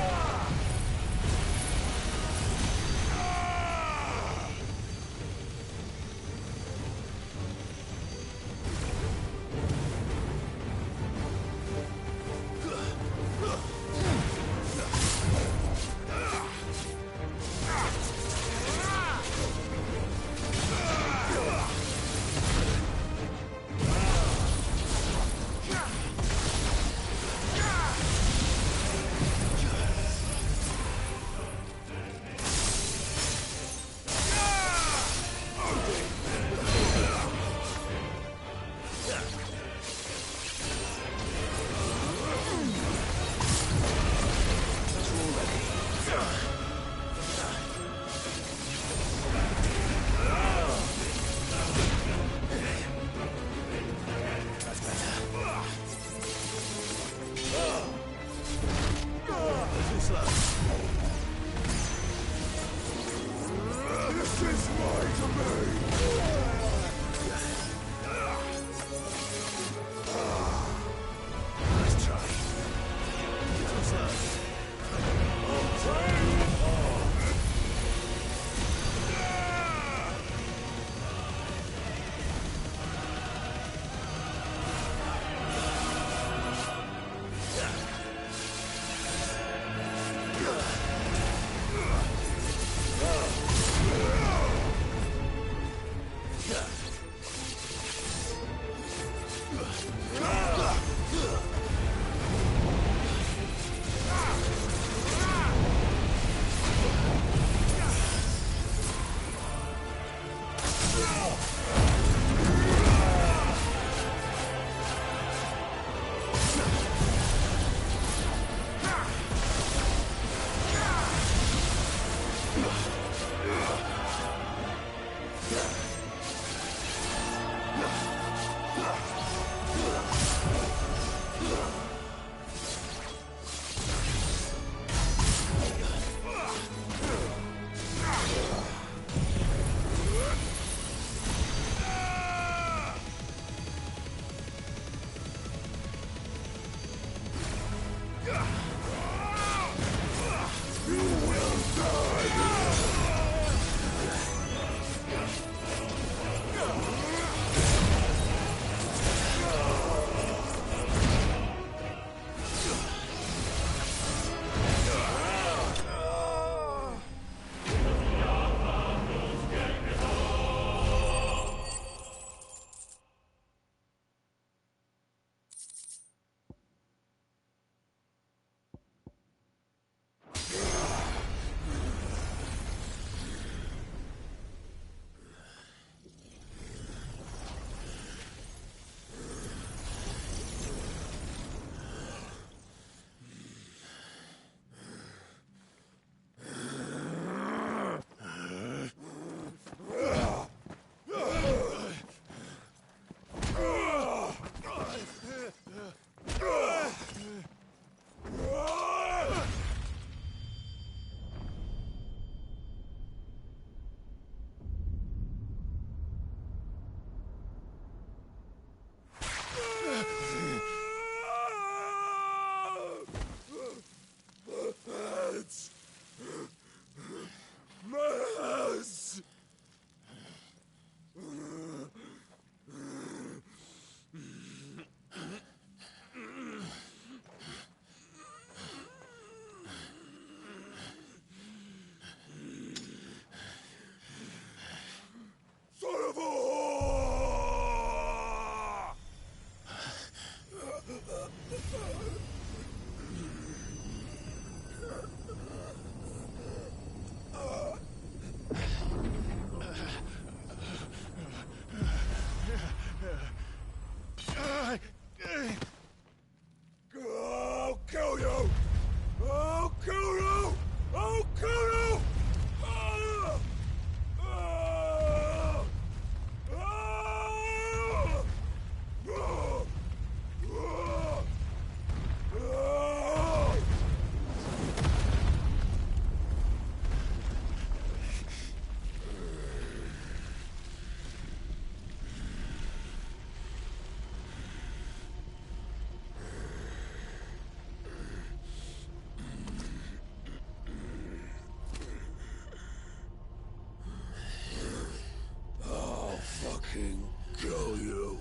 fucking kill you.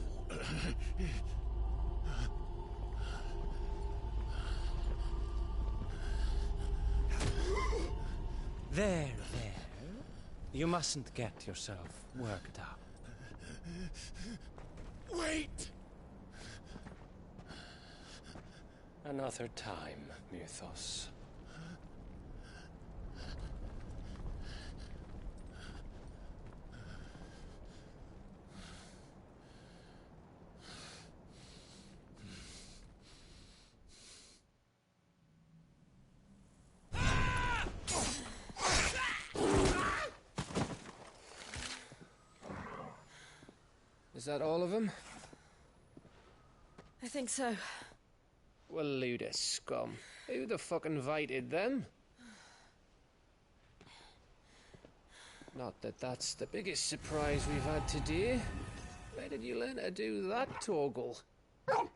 There. You mustn't get yourself worked up. Wait! Another time, Mythos. Is that all of them? I think so. Well, load of scum. Who the fuck invited them? Not that that's the biggest surprise we've had today. Where did you learn to do that, Torgal? Not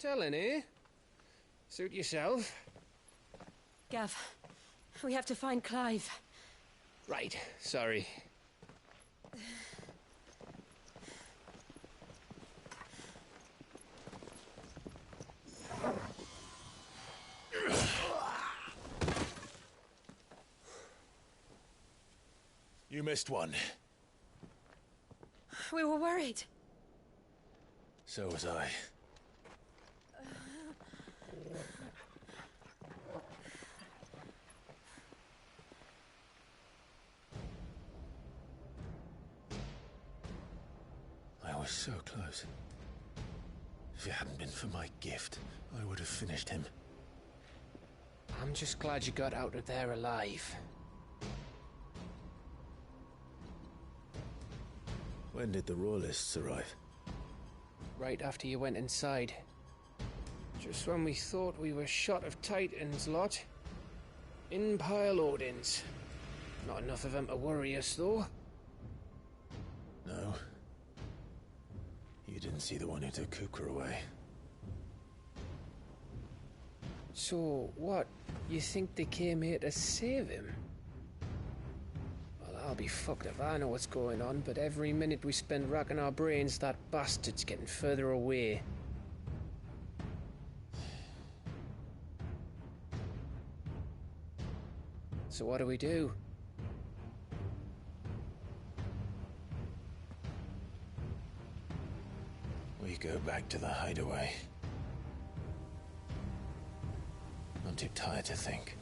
telling, eh? Suit yourself. Gav, we have to find Clive. Right, sorry. You missed one. We were worried. So was I. I was so close. If it hadn't been for my gift, I would have finished him. I'm just glad you got out of there alive. When did the Royalists arrive? Right after you went inside. Just when we thought we were shot of Titans, lot. In pile Odins. Not enough of them to worry us, though. No. You didn't see the one who took Kupka away. So, what? You think they came here to save him? Well, I'll be fucked if I know what's going on, but every minute we spend racking our brains, that bastard's getting further away. So what do we do? We go back to the hideaway. I'm too tired to think.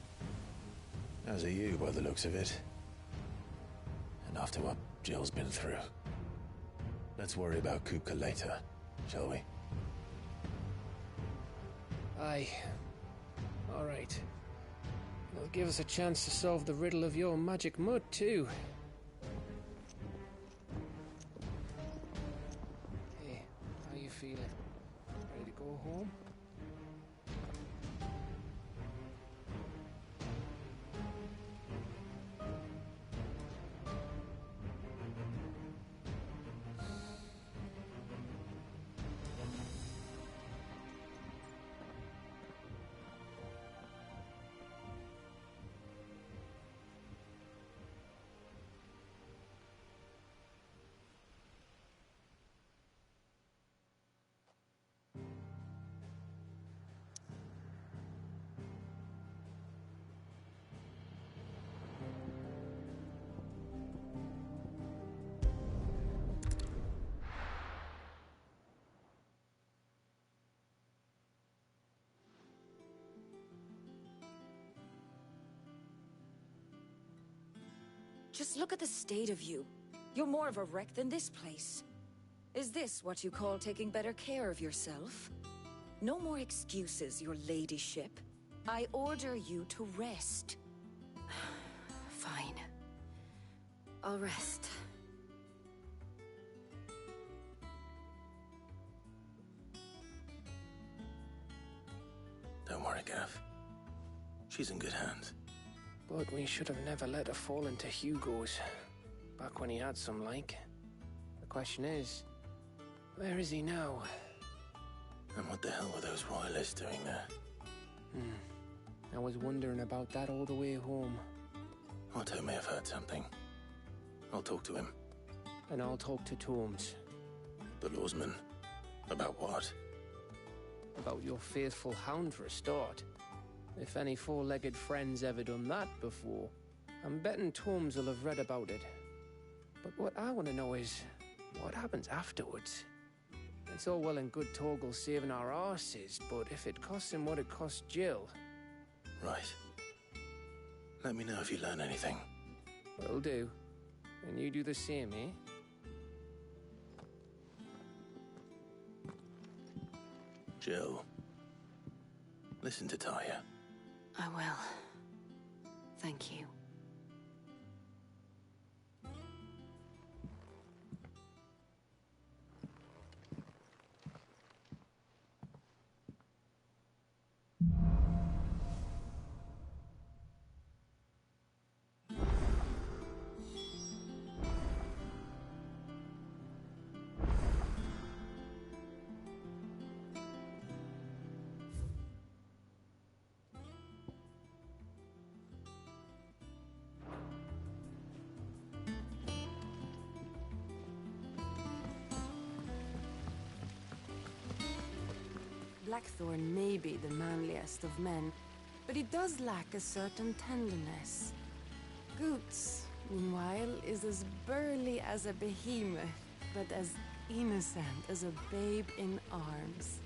As are you, by the looks of it. And after what Jill's been through. Let's worry about Kupka later, shall we? Aye. All right. It'll give us a chance to solve the riddle of your magic mud, too. Hey, how you feeling? Ready to go home? Just look at the state of you. You're more of a wreck than this place. Is this what you call taking better care of yourself? No more excuses, your ladyship. I order you to rest. Fine. I'll rest. Don't worry, Gav. She's in good hands. But we should have never let her fall into Hugo's. Back when he had some like. The question is, where is he now? And what the hell were those royalists doing there? I was wondering about that all the way home. Otto may have heard something. I'll talk to him. and I'll talk to Torms. The lawsman? About what? About your faithful hound for a start. If any four-legged friend's ever done that before, I'm betting Torms will have read about it. But what I want to know is, what happens afterwards? It's all well and good Torgal saving our arses, but if it costs him what it cost Jill... Right. Let me know if you learn anything. Will do. And you do the same, eh? Jill, listen to Taya. I will. Thank you. Blackthorn may be the manliest of men, but he does lack a certain tenderness. Goots, meanwhile, is as burly as a behemoth, but as innocent as a babe in arms.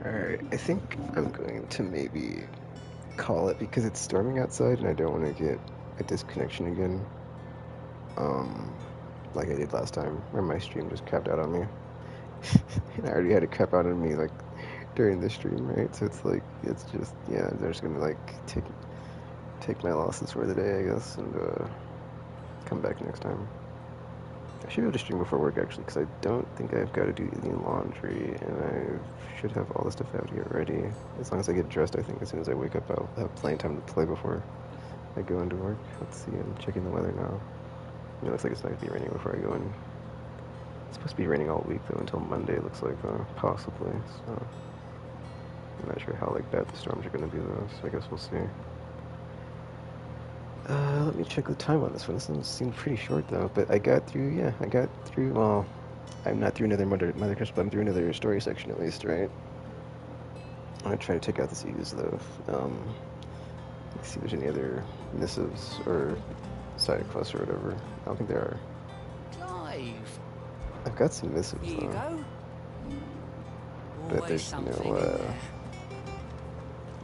Alright, I think I'm going to maybe call it because it's storming outside and I don't want to get a disconnection again. Like I did last time, where my stream just crapped out on me. And I already had it crap out on me, like, during the stream, right? So it's like, it's just, yeah, they're just gonna, like, take my losses for the day, I guess, and, come back next time. I should be able to stream before work, actually, because I don't think I've got to do any laundry, and I should have all the stuff out here ready. As long as I get dressed, I think as soon as I wake up, I'll have plenty of time to play before I go into work. Let's see, I'm checking the weather now. It looks like it's not going to be raining before I go in. It's supposed to be raining all week, though, until Monday, it looks like, possibly, so... I'm not sure how, like, bad the storms are going to be, though, so I guess we'll see. Let me check the time on this one. This one seemed pretty short, though, but I got through, well, I'm not through another Mother Crystal, but I'm through another story section, at least, right? I'm going to try to take out the Ease, though. Let's see if there's any other missives, or side quests, or whatever. I don't think there are. Clive! I've got some missives, Here you though. go. But Always there's something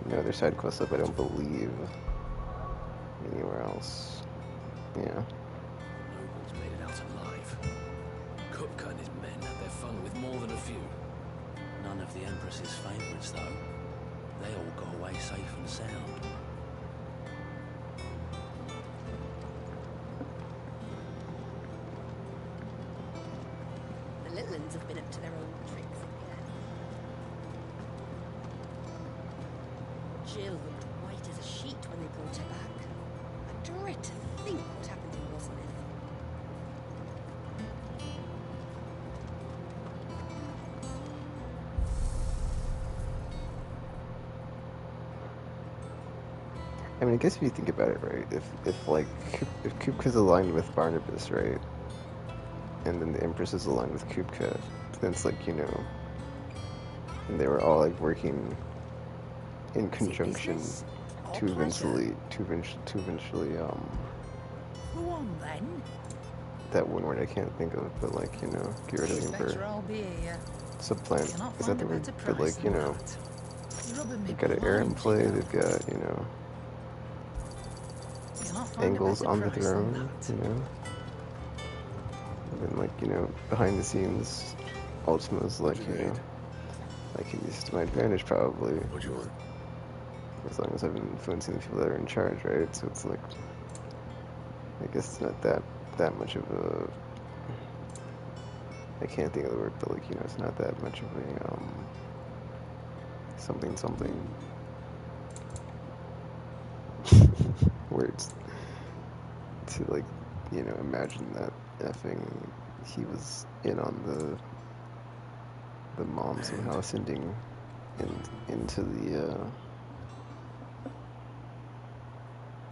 no other side quests up, I don't believe, anywhere else. Yeah. Nobles made it out alive. Kupka and his men had their fun with more than a few. None of the Empress's favourites, though. They all got away safe and sound. The little ones have been up to their old tricks again. Jill looked white as a sheet when they brought her back. I dread to think what happened in Rosalith. I mean, I guess if you think about it, right, if Kupka's aligned with Barnabas, right, and then the Empress is aligned with Kupka, then it's like, you know, and they were all, like, working in conjunction to eventually, Go on, then. that one word I can't think of, but, like, you know, get rid of the Emperor. Better I'll be here. Supplant, Cannot is that find the a word? better But, price like, you than know, that. You're rubbing me they've got an heir in blind, play, you know. they've got, you know, Cannot find a angles better on the price than throne, that. you know, and then, like, you know, behind the scenes, Ultima's, like, you know, I can use it to my advantage, probably. What do you want? As long as I'm influencing the people that are in charge, right? So it's like, I guess it's not that much of a. I can't think of the word, but like, you know, it's not that much of a something words to like, you know, imagine that effing he was in on the mom somehow ascending into the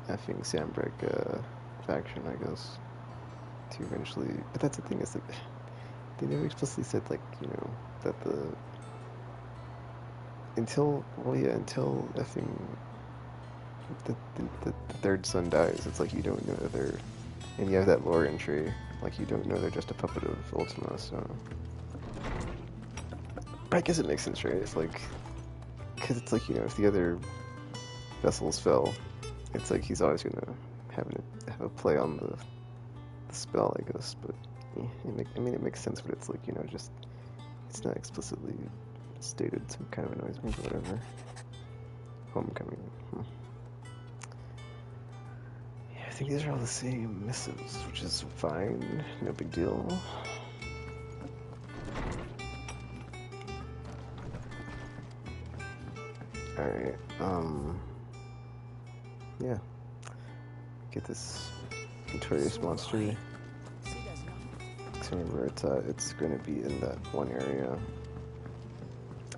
effing Sandbreak faction, I guess, to eventually. But that's the thing, is that they never explicitly said, like, you know, that until effing the third son dies, it's like you don't know that they're, and you have that lore entry, like you don't know they're just a puppet of Ultima, so. But I guess it makes sense, right? It's like, because it's like, you know, if the other vessels fell, it's like he's always gonna have a play on the spell, I guess. But yeah, I mean, it makes sense, but it's like, you know, just it's not explicitly stated, so it kind of annoys me. But whatever. Homecoming. Yeah, I think these are all the same missives, which is fine. No big deal. Alright, yeah. Get this notorious monster. So remember, it's gonna be in that one area.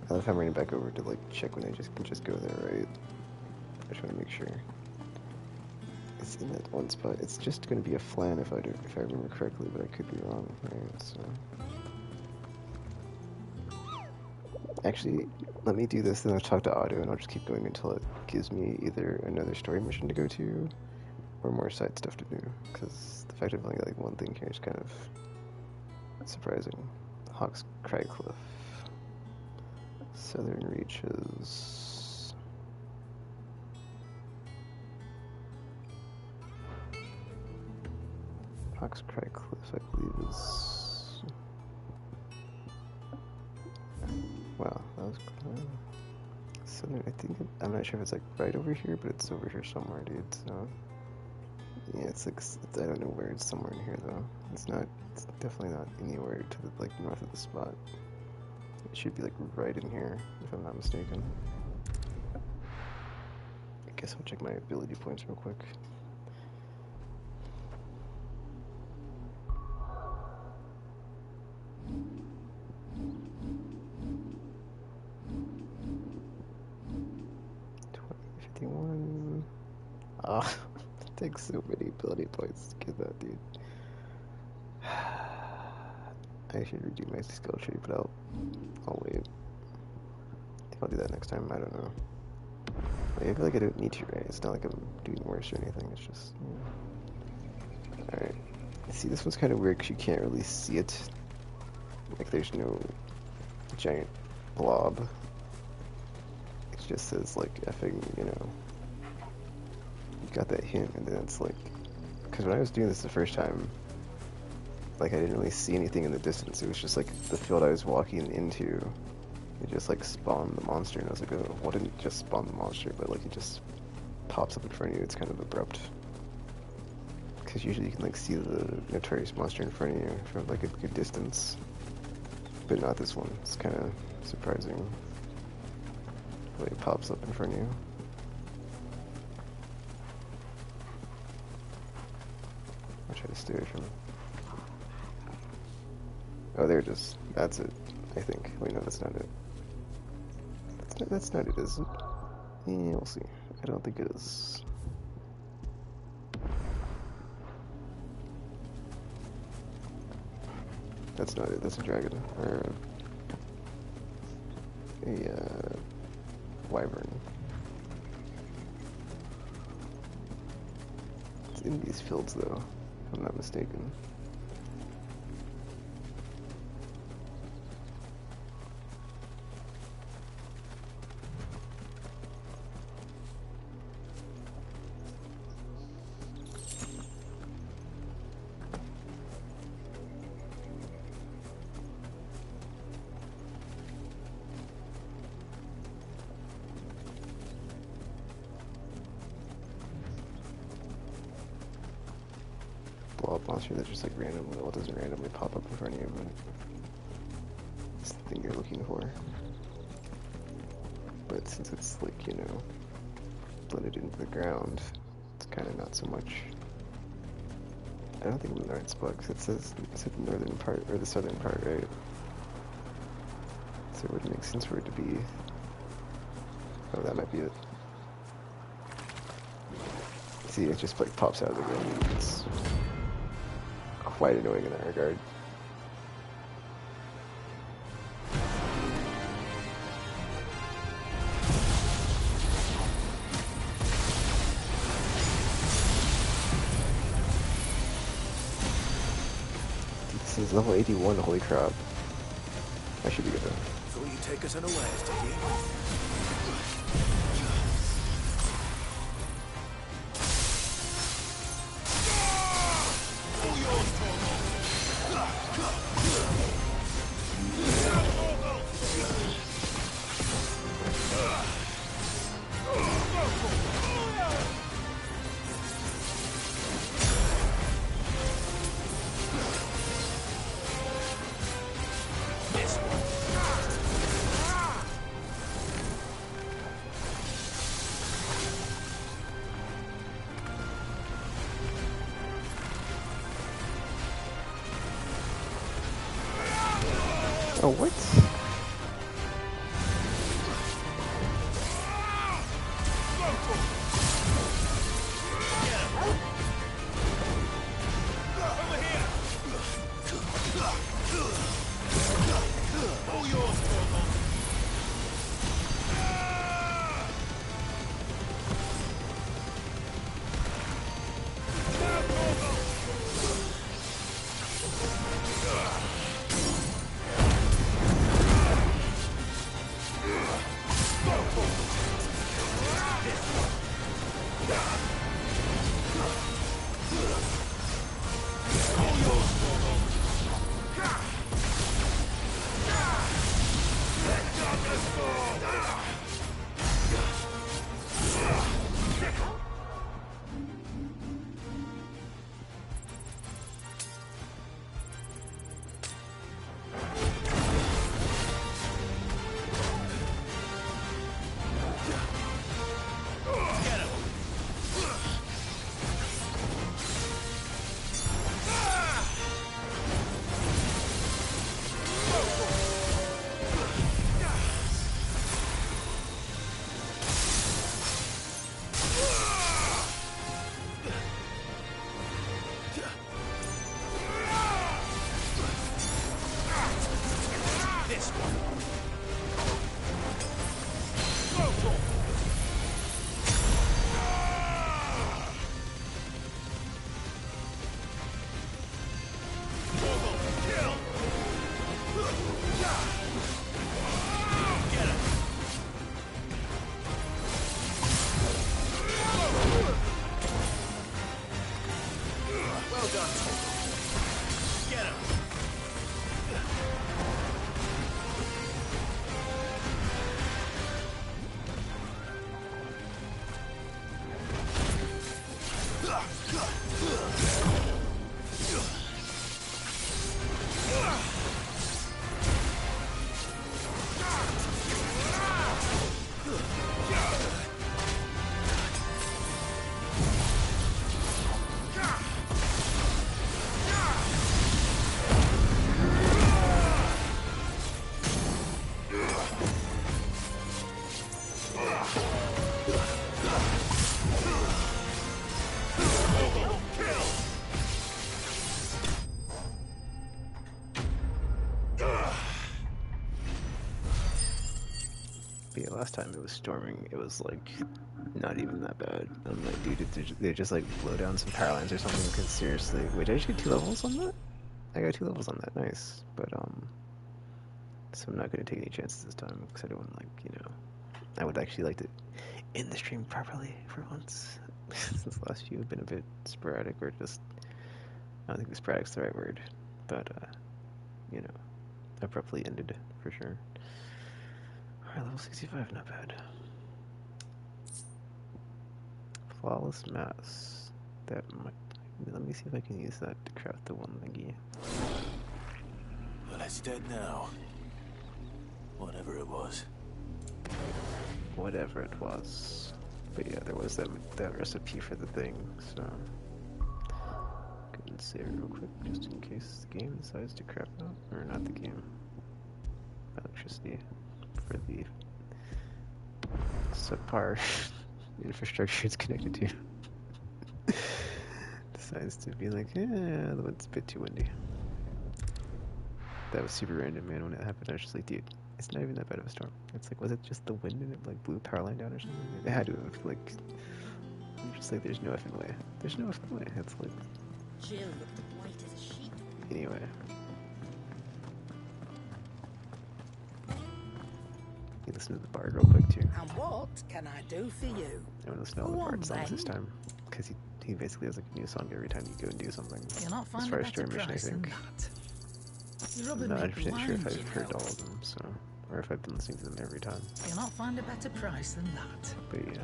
I love how I'm running back over to like check when I can just go there, right? I just want to make sure. It's in that one spot. It's just gonna be a flan if I remember correctly, but I could be wrong, right? So. Actually, let me do this, then I'll talk to Otto, and I'll just keep going until it gives me either another story mission to go to, or more side stuff to do, because the fact of only like one thing here is kind of surprising. Hawk's Cry Cliff. Southern Reaches. Hawk's Cry Cliff, I believe, is... Wow, that was cool. So I think I'm not sure if it's like right over here, but it's over here somewhere, dude. So yeah, it's like I don't know where. It's somewhere in here though. It's not. It's definitely not anywhere to the like north of the spot. It should be like right in here, if I'm not mistaken. I guess I'll check my ability points real quick. Oh, it takes so many ability points to get that, dude. I should redo my skill tree, but I'll wait. I think I'll do that next time. I don't know. Like, I feel like I don't need to, right? It's not like I'm doing worse or anything. It's just, yeah. Alright. See, this one's kind of weird because you can't really see it. Like, there's no giant blob. It just says, like, effing, you know. Got that hint, and then it's like, because when I was doing this the first time, like I didn't really see anything in the distance. It was just like the field I was walking into, it just like spawned the monster, and I was like, oh, well, it didn't just spawn the monster, but like it just pops up in front of you. It's kind of abrupt, because usually you can like see the notorious monster in front of you from like a good distance, but not this one. It's kind of surprising the way it pops up in front of you. I'll try to stay away from it. Oh, there it is. That's it, I think. Wait, no, that's not it. That's not it, is it? Yeah, we'll see. I don't think it is. That's not it. That's a dragon. Or a wyvern. It's in these fields, though, if I'm not mistaken. monster that just like randomly, well, doesn't randomly pop up in front of you, but it's the thing you're looking for. But since it's like, you know, blended into the ground, it's kind of not so much. I don't think Lunar's bugs. It says the northern part or the southern part, right? So it would make sense for it to be. Oh, that might be it. See, it just like pops out of the ground. It's quite annoying in that regard. This is level 81, holy crap. I should be good though. Thought you'd take us unawares, did you? Oh, what? But yeah, last time it was storming, it was like not even that bad. I'm like, dude, they just like blow down some power lines or something. Because seriously, wait, did I just get 2 levels on that? I got 2 levels on that, nice. But so I'm not gonna take any chances this time because I don't like, you know, I would actually like to end the stream properly for once. Since the last few have been a bit sporadic or just, I don't think the sporadic's the right word, but you know, abruptly ended for sure. Alright, level 65, not bad. Flawless Mass. That might Let me see if I can use that to craft the one thingy. Well, it's dead now. Whatever it was. Whatever it was. But yeah, there was that recipe for the thing, so... Go and save it real quick, just in case the game decides to crap out. Or not the game. Electricity. For the subpar infrastructure it's connected to. Decides to be like, the wind's a bit too windy. That was super random, man, when it happened. I was just like, dude, it's not even that bad of a storm. It's like, was it just the wind and it like blew power line down or something? It had to have, like, I'm just like, there's no effing way. There's no effing way. It's like... Jill looked white as a sheet. Anyway. You listen to the bard real quick, too. And what can I do for you? I want to listen to all the bard songs this time. Because he basically has like a new song every time you go and do something. As far as story mission, I think. I'm not 100% sure if I've heard all of them, so... Or if I've been listening to them every time. You'll not find a better price than that. But yeah.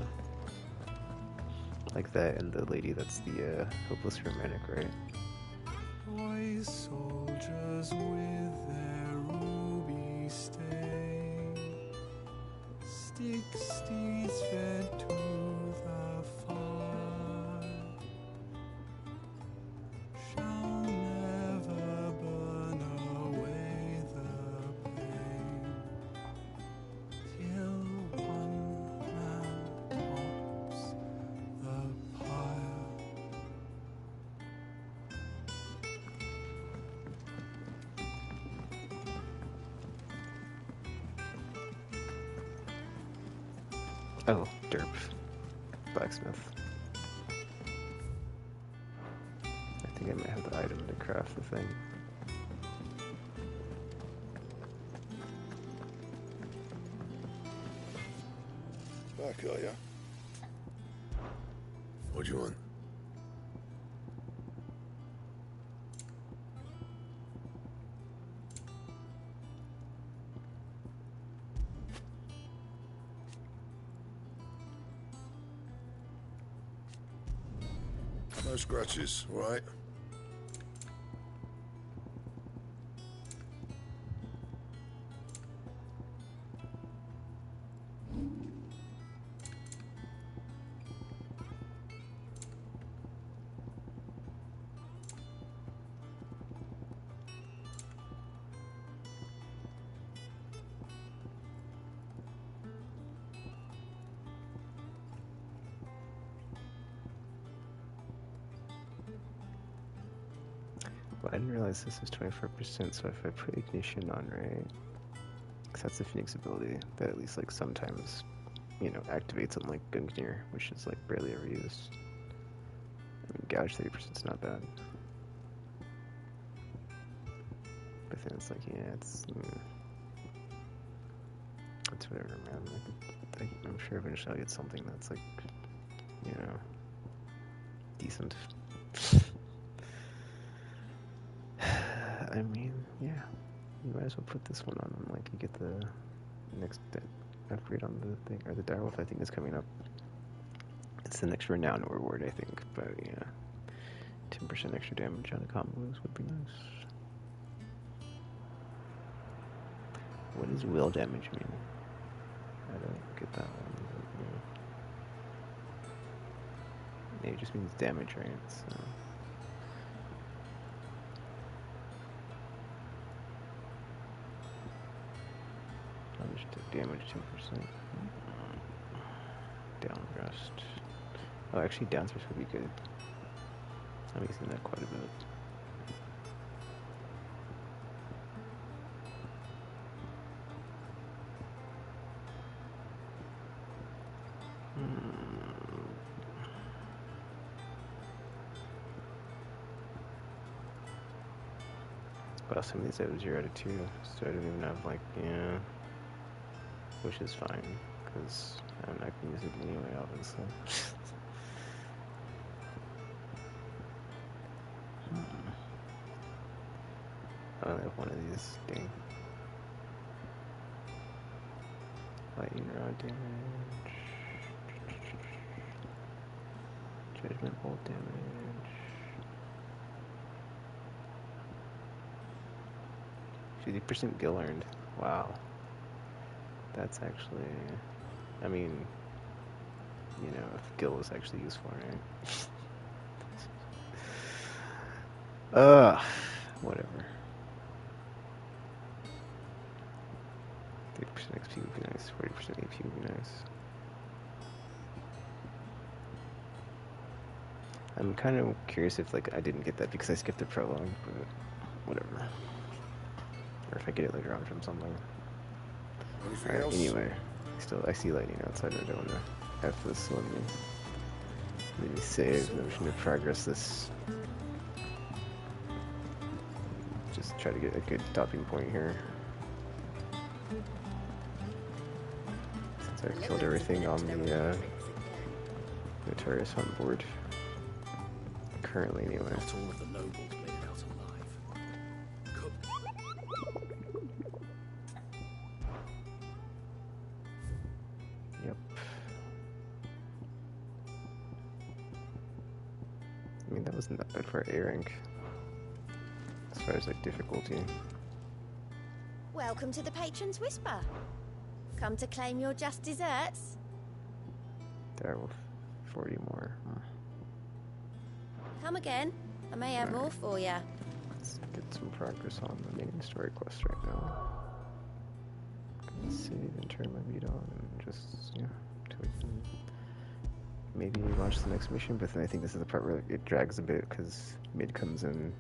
Like that and the lady that's the hopeless romantic, right? Boy soldiers with their ruby stain, stick steeds fed to the fire, shall never burn away the pain, till one man tops the pyre. Oh, derp. Blacksmith. I think I might have the item to craft the thing. Back, are ya? What do you want? No scratches, right? Well, I didn't realize this was 24%, so if I put ignition on, right? Because that's the Phoenix ability that at least like sometimes, you know, activates on like Gungnir, which is like barely ever used. I mean, gouge 30% is not bad. But then it's like, yeah, it's whatever, man. I'm sure eventually I'll get something that's like, you know, decent. I mean, yeah, you might as well put this one on, and like you get the next upgrade on the thing, or the direwolf I think is coming up. It's the next renown reward, I think, but yeah, 10% extra damage on the combos would be nice. What does will damage mean? I don't get that one. Yeah, it just means damage, right? So. Damage 10%. Downrest. Oh, actually, downsrest would be good. I'm using that quite a bit. Well, some of these have 0 to 2, so I don't even have, like, yeah. Which is fine, because I'm not going to use it anyway, obviously. I only have one of these, dang. Lightning rod damage. Judgment bolt damage. 50% gil earned. Wow. That's actually... I mean... You know, if gil is actually useful, right? Whatever. 30% XP would be nice, 40% AP would be nice. I'm kind of curious if, like, I didn't get that because I skipped the prologue, but whatever. Or if I get it later on from something. Alright, anyway. I see lightning outside, I don't want to have this. Let me save, then we should progress this. Just try to get a good stopping point here. Since I've killed everything on the Notorious Hunt board. Currently, anyway. Not all of the nobles made it out alive. Yep. I mean, that wasn't that bad for A rank. As far as, like, difficulty. Welcome to the Patron's Whisper. Come to claim your just desserts? There are 40 more. Come again. I may have more for you. Let's get some progress on the main story quest right now. Save and turn my beat on and just, yeah, so we can maybe launch the next mission, but then I think this is the part where it drags a bit because mid comes in.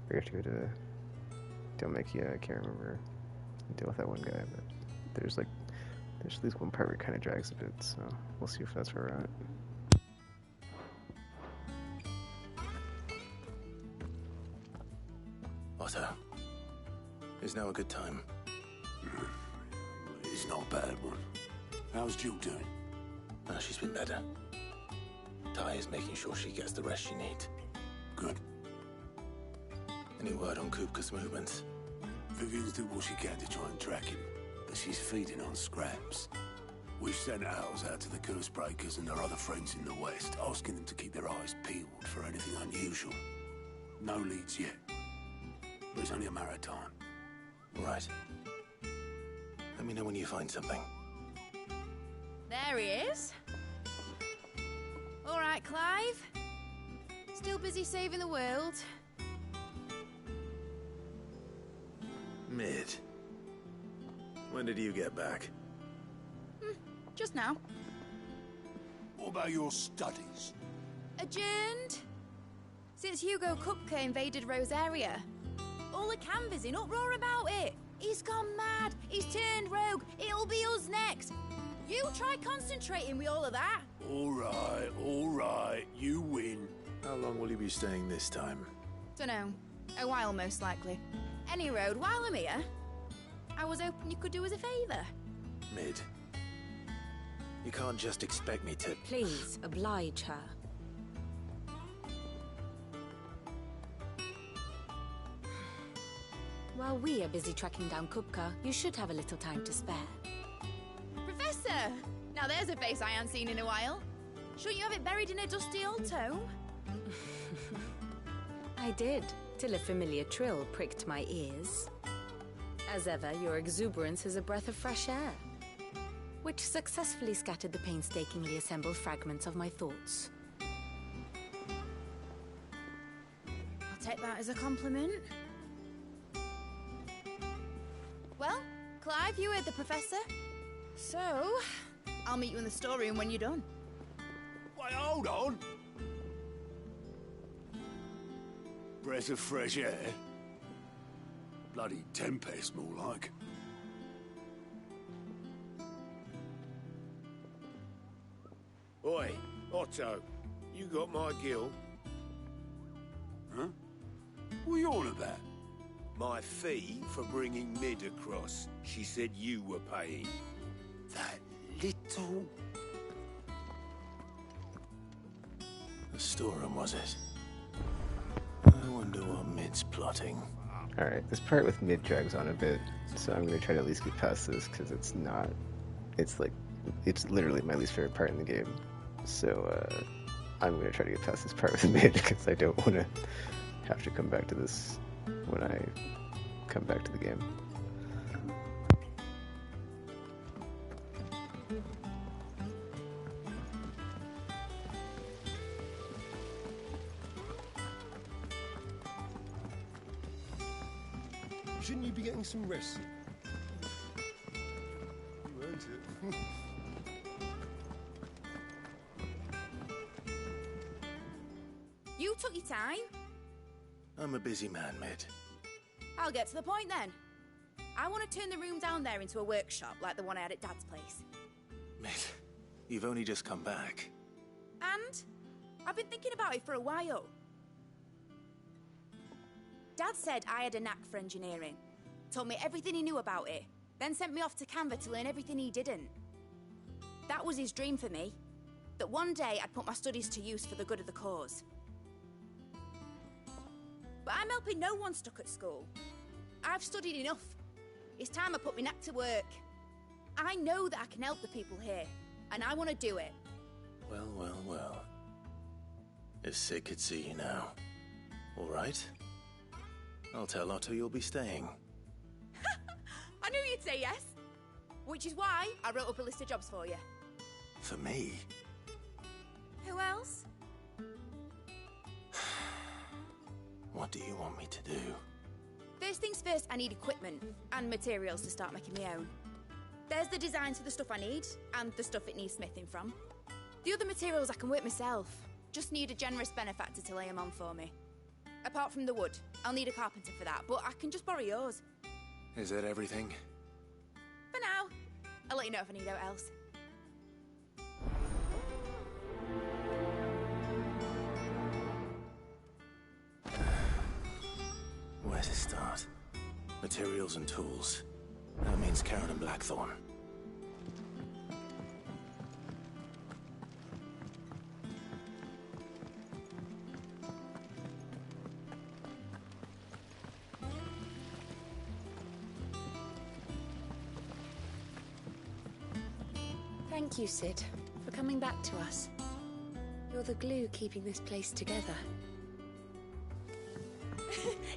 We have to go to Dhelmekia, I can't remember, deal with that one guy, but there's at least one part where it kind of drags a bit, so we'll see if that's where we're at. Otto, is now a good time? It's not a bad one. How's Jill doing? Oh, she's been better. Ty is making sure she gets the rest she needs. Good. Any word on Kupka's movements? Vivian's doing what she can to try and track him, but she's feeding on scraps. We've sent owls out to the Cursebreakers and their other friends in the west, asking them to keep their eyes peeled for anything unusual. No leads yet. But it's only a matter of time. Right. Let me know when you find something. There he is. All right, Clive. Still busy saving the world. Mid. When did you get back? Just now. What about your studies? Adjourned. Since Hugo Kupka invaded Rosaria. All the canvassers in uproar about it. He's gone mad. He's turned rogue. It'll be us next. You try concentrating with all of that. All right. You win. How long will you be staying this time? Dunno. A while, most likely. Any road, while I'm here, I was hoping you could do us a favour. Mid. You can't just expect me to... Please, oblige her. While we are busy tracking down Kupka, you should have a little time to spare. Professor! Now there's a face I haven't seen in a while. Shouldn't you have it buried in a dusty old tome? I did, till a familiar trill pricked my ears. As ever, your exuberance is a breath of fresh air, which successfully scattered the painstakingly assembled fragments of my thoughts. I'll take that as a compliment. Well, Clive, you heard the Professor. So, I'll meet you in the storeroom when you're done. Wait, hold on. Breath of fresh air. Bloody tempest, more like. Oi, Otto, you got my gill? Huh? What are you on about? My fee for bringing Mid across. She said you were paying. That little... The storeroom, was it? I wonder what Mid's plotting. Alright, this part with mid drags on a bit, so I'm going to try to at least get past this, because it's not... It's literally my least favorite part in the game. So, I'm going to try to get past this part with mid, because I don't want to have to come back to this when I come back to the game. Shouldn't you be getting some rest? You earned it. You took your time. I'm a busy man, Mid. I'll get to the point then. I want to turn the room down there into a workshop like the one I had at Dad's place. Mid, you've only just come back. And I've been thinking about it for a while. Dad said I had a knack for engineering, told me everything he knew about it, then sent me off to Canva to learn everything he didn't. That was his dream for me, that one day I'd put my studies to use for the good of the cause. But I'm helping no one stuck at school. I've studied enough. It's time I put my knack to work. I know that I can help the people here, and I want to do it. Well, well, well. If Sid could see you now. All right. I'll tell Otto you'll be staying. I knew you'd say yes. Which is why I wrote up a list of jobs for you. For me? Who else? What do you want me to do? First things first, I need equipment and materials to start making my own. There's the designs for the stuff I need, and the stuff it needs smithing from. The other materials I can work myself. Just need a generous benefactor to lay them on for me. Apart from the wood, I'll need a carpenter for that, but I can just borrow yours. Is that everything? For now. I'll let you know if I need out else. Where to start? Materials and tools. That means Karen and Blackthorn. Thank you, Sid, for coming back to us. You're the glue keeping this place together.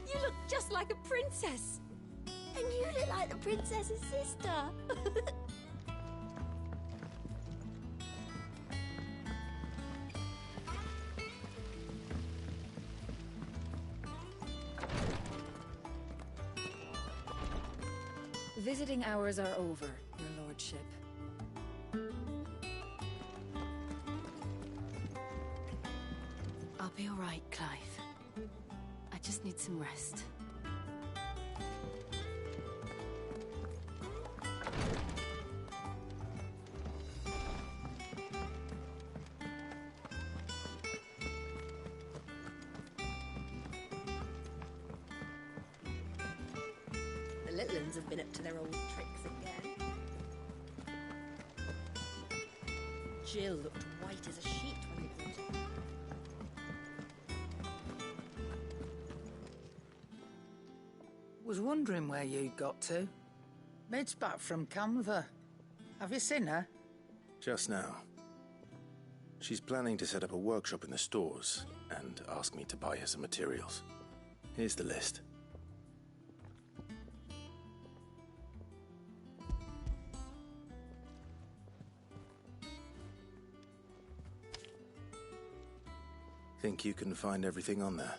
You look just like a princess. And you look like the princess's sister. Visiting hours are over, Your Lordship. I'll be all right, Clive. I just need some rest. The little ones have been up to their old tricks again. Jill looked white as a sheet when they brought her. Was wondering where you got to. Mid's back from Canva. Have you seen her? Just now. She's planning to set up a workshop in the stores and ask me to buy her some materials. Here's the list. Think you can find everything on there?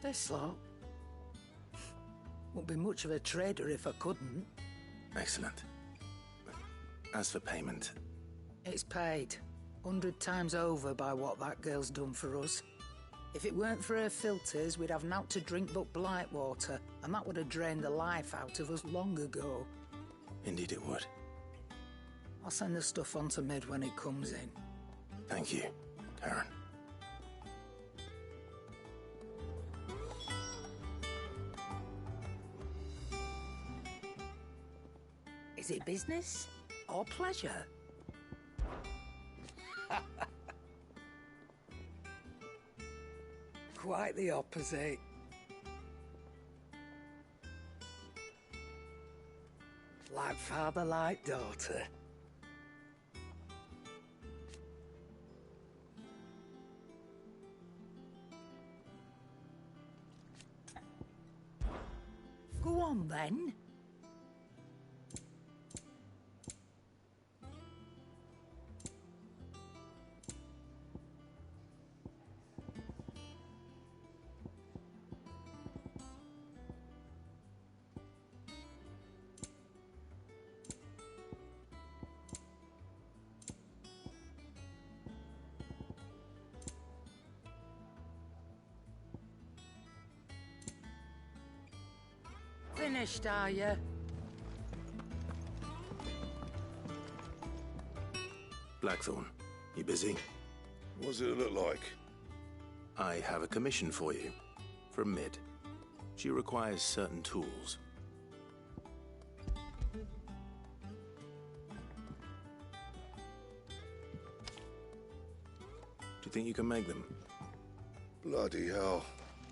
This lot. Wouldn't be much of a trader if I couldn't. Excellent. As for payment... It's paid. 100 times over by what that girl's done for us. If it weren't for her filters, we'd have naught to drink but blight water, and that would have drained the life out of us long ago. Indeed it would. I'll send the stuff on to Mid when it comes in. Thank you, Karen. Is it business or pleasure? Quite the opposite. Like father, like daughter. on, then. Finished, are you? Blackthorn, you busy? What does it look like? I have a commission for you. From Mid. She requires certain tools. Do you think you can make them? Bloody hell.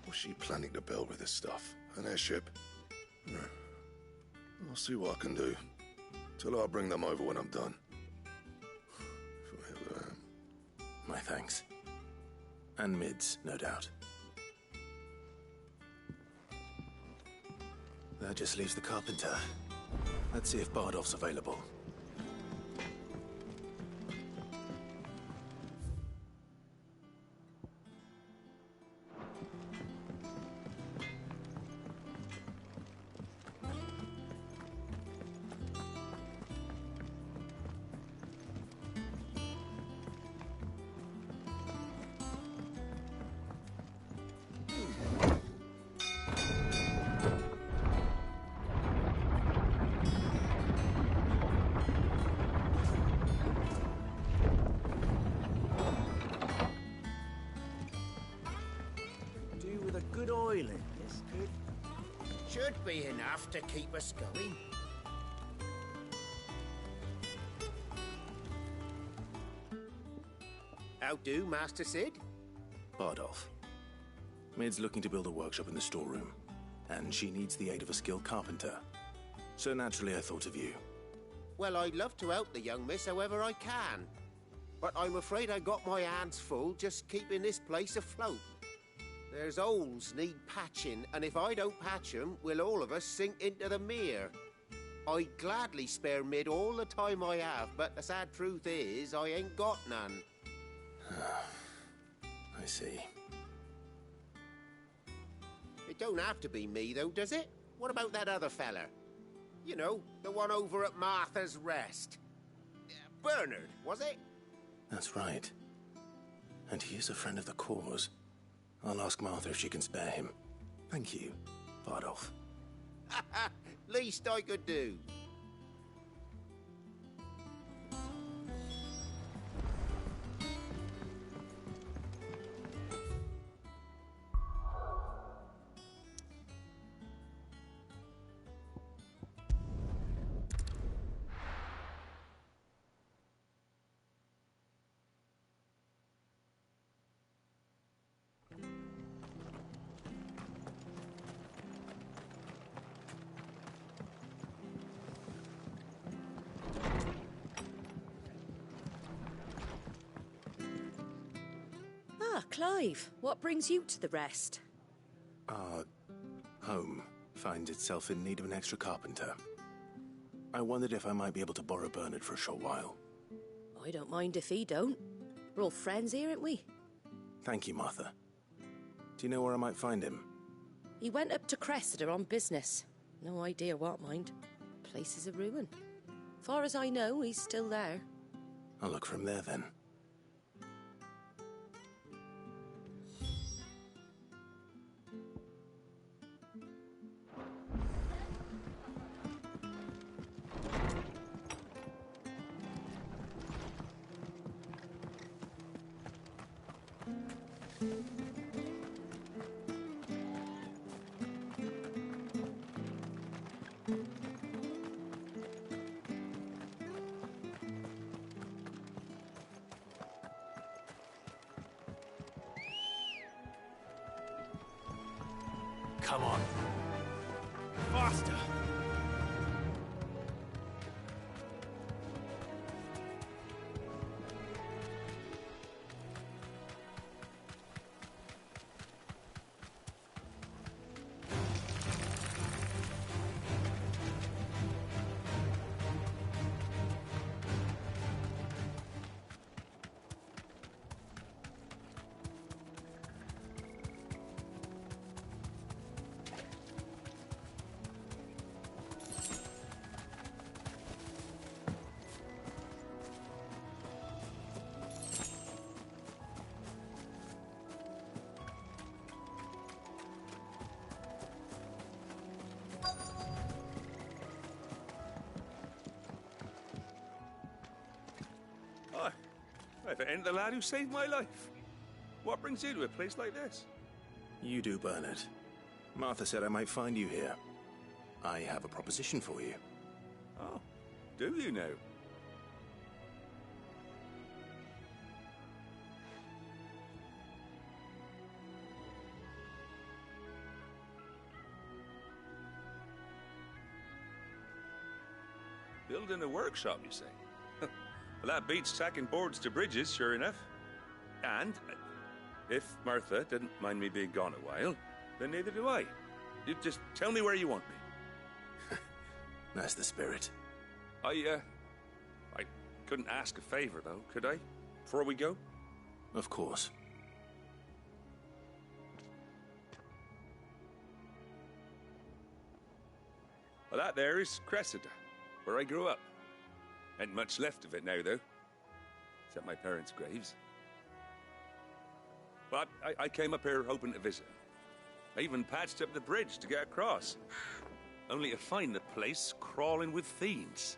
What's she planning to build with this stuff? An airship? No. I'll see what I can do. Tell her I'll bring them over when I'm done. My thanks. And Mid's, no doubt. That just leaves the carpenter. Let's see if Bardolph's available. Good oil in this, good. Should be enough to keep us going. How do, Master Sid? Bardolph. Mid's looking to build a workshop in the storeroom, and she needs the aid of a skilled carpenter. So naturally I thought of you. Well, I'd love to help the young miss however I can. But I'm afraid I got my hands full just keeping this place afloat. There's holes need patching, and if I don't patch them, we'll all of us sink into the mere. I'd gladly spare Mid all the time I have, but the sad truth is, I ain't got none. I see. It don't have to be me, though, does it? What about that other fella? You know, the one over at Martha's Rest. Bernard, was it? That's right. And he is a friend of the cause. I'll ask Martha if she can spare him. Thank you, Bardolph. Least I could do. Ah, Clive, what brings you to the Rest? Our home finds itself in need of an extra carpenter. I wondered if I might be able to borrow Bernard for a short while. I don't mind if he don't. We're all friends here, aren't we? Thank you, Martha. Do you know where I might find him? He went up to Cressida on business. No idea what, mind. Place is a ruin. Far as I know, he's still there. I'll look for him there, then. Come on. Faster! If it ain't the lad who saved my life. What brings you to a place like this? You do, Bernard. Martha said I might find you here. I have a proposition for you. Oh, do you now? Building a workshop, you say? Well, that beats tacking boards to bridges, sure enough. And if Martha didn't mind me being gone a while, then neither do I. You just tell me where you want me. That's the spirit. I couldn't ask a favor, though, could I? Before we go? Of course. Well, that there is Cressida, where I grew up. Ain't much left of it now, though. Except my parents' graves. But I came up here hoping to visit. I even patched up the bridge to get across. Only to find the place crawling with fiends.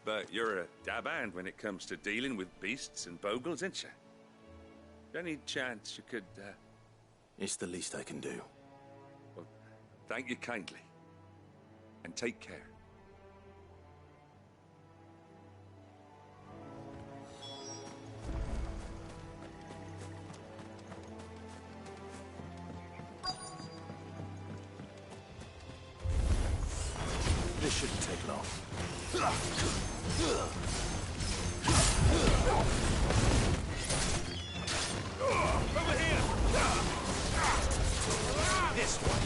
But you're a dab hand when it comes to dealing with beasts and bogles, ain't you? Any chance you could, It's the least I can do. Well, thank you kindly. And take care. This shouldn't take long. Over here! This one!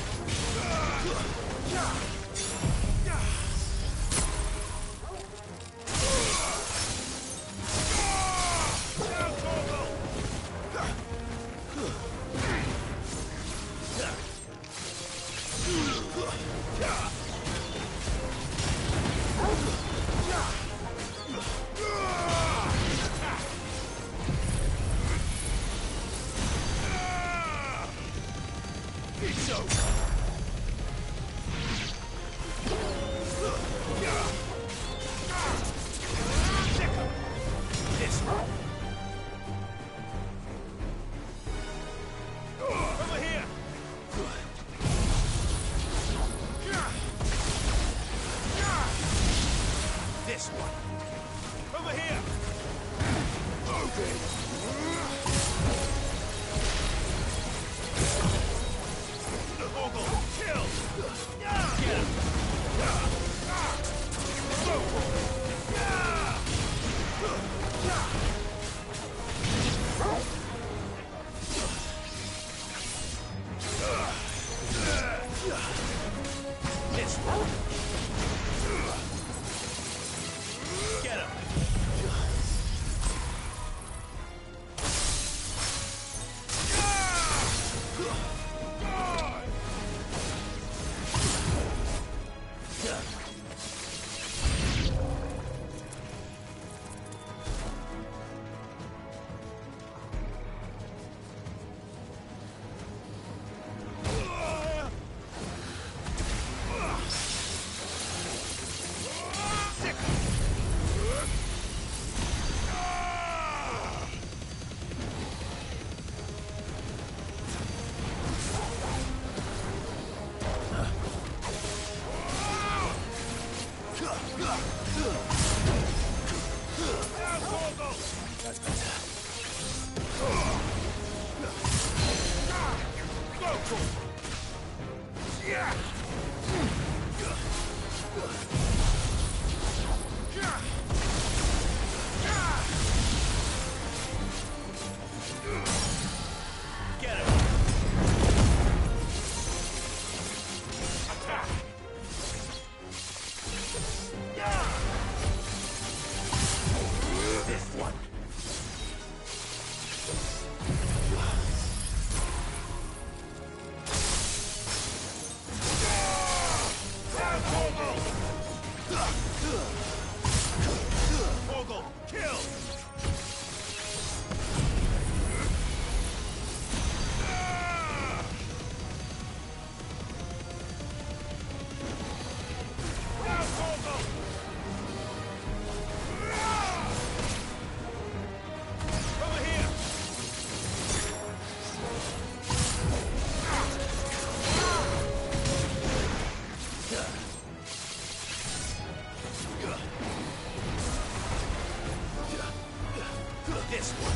this one.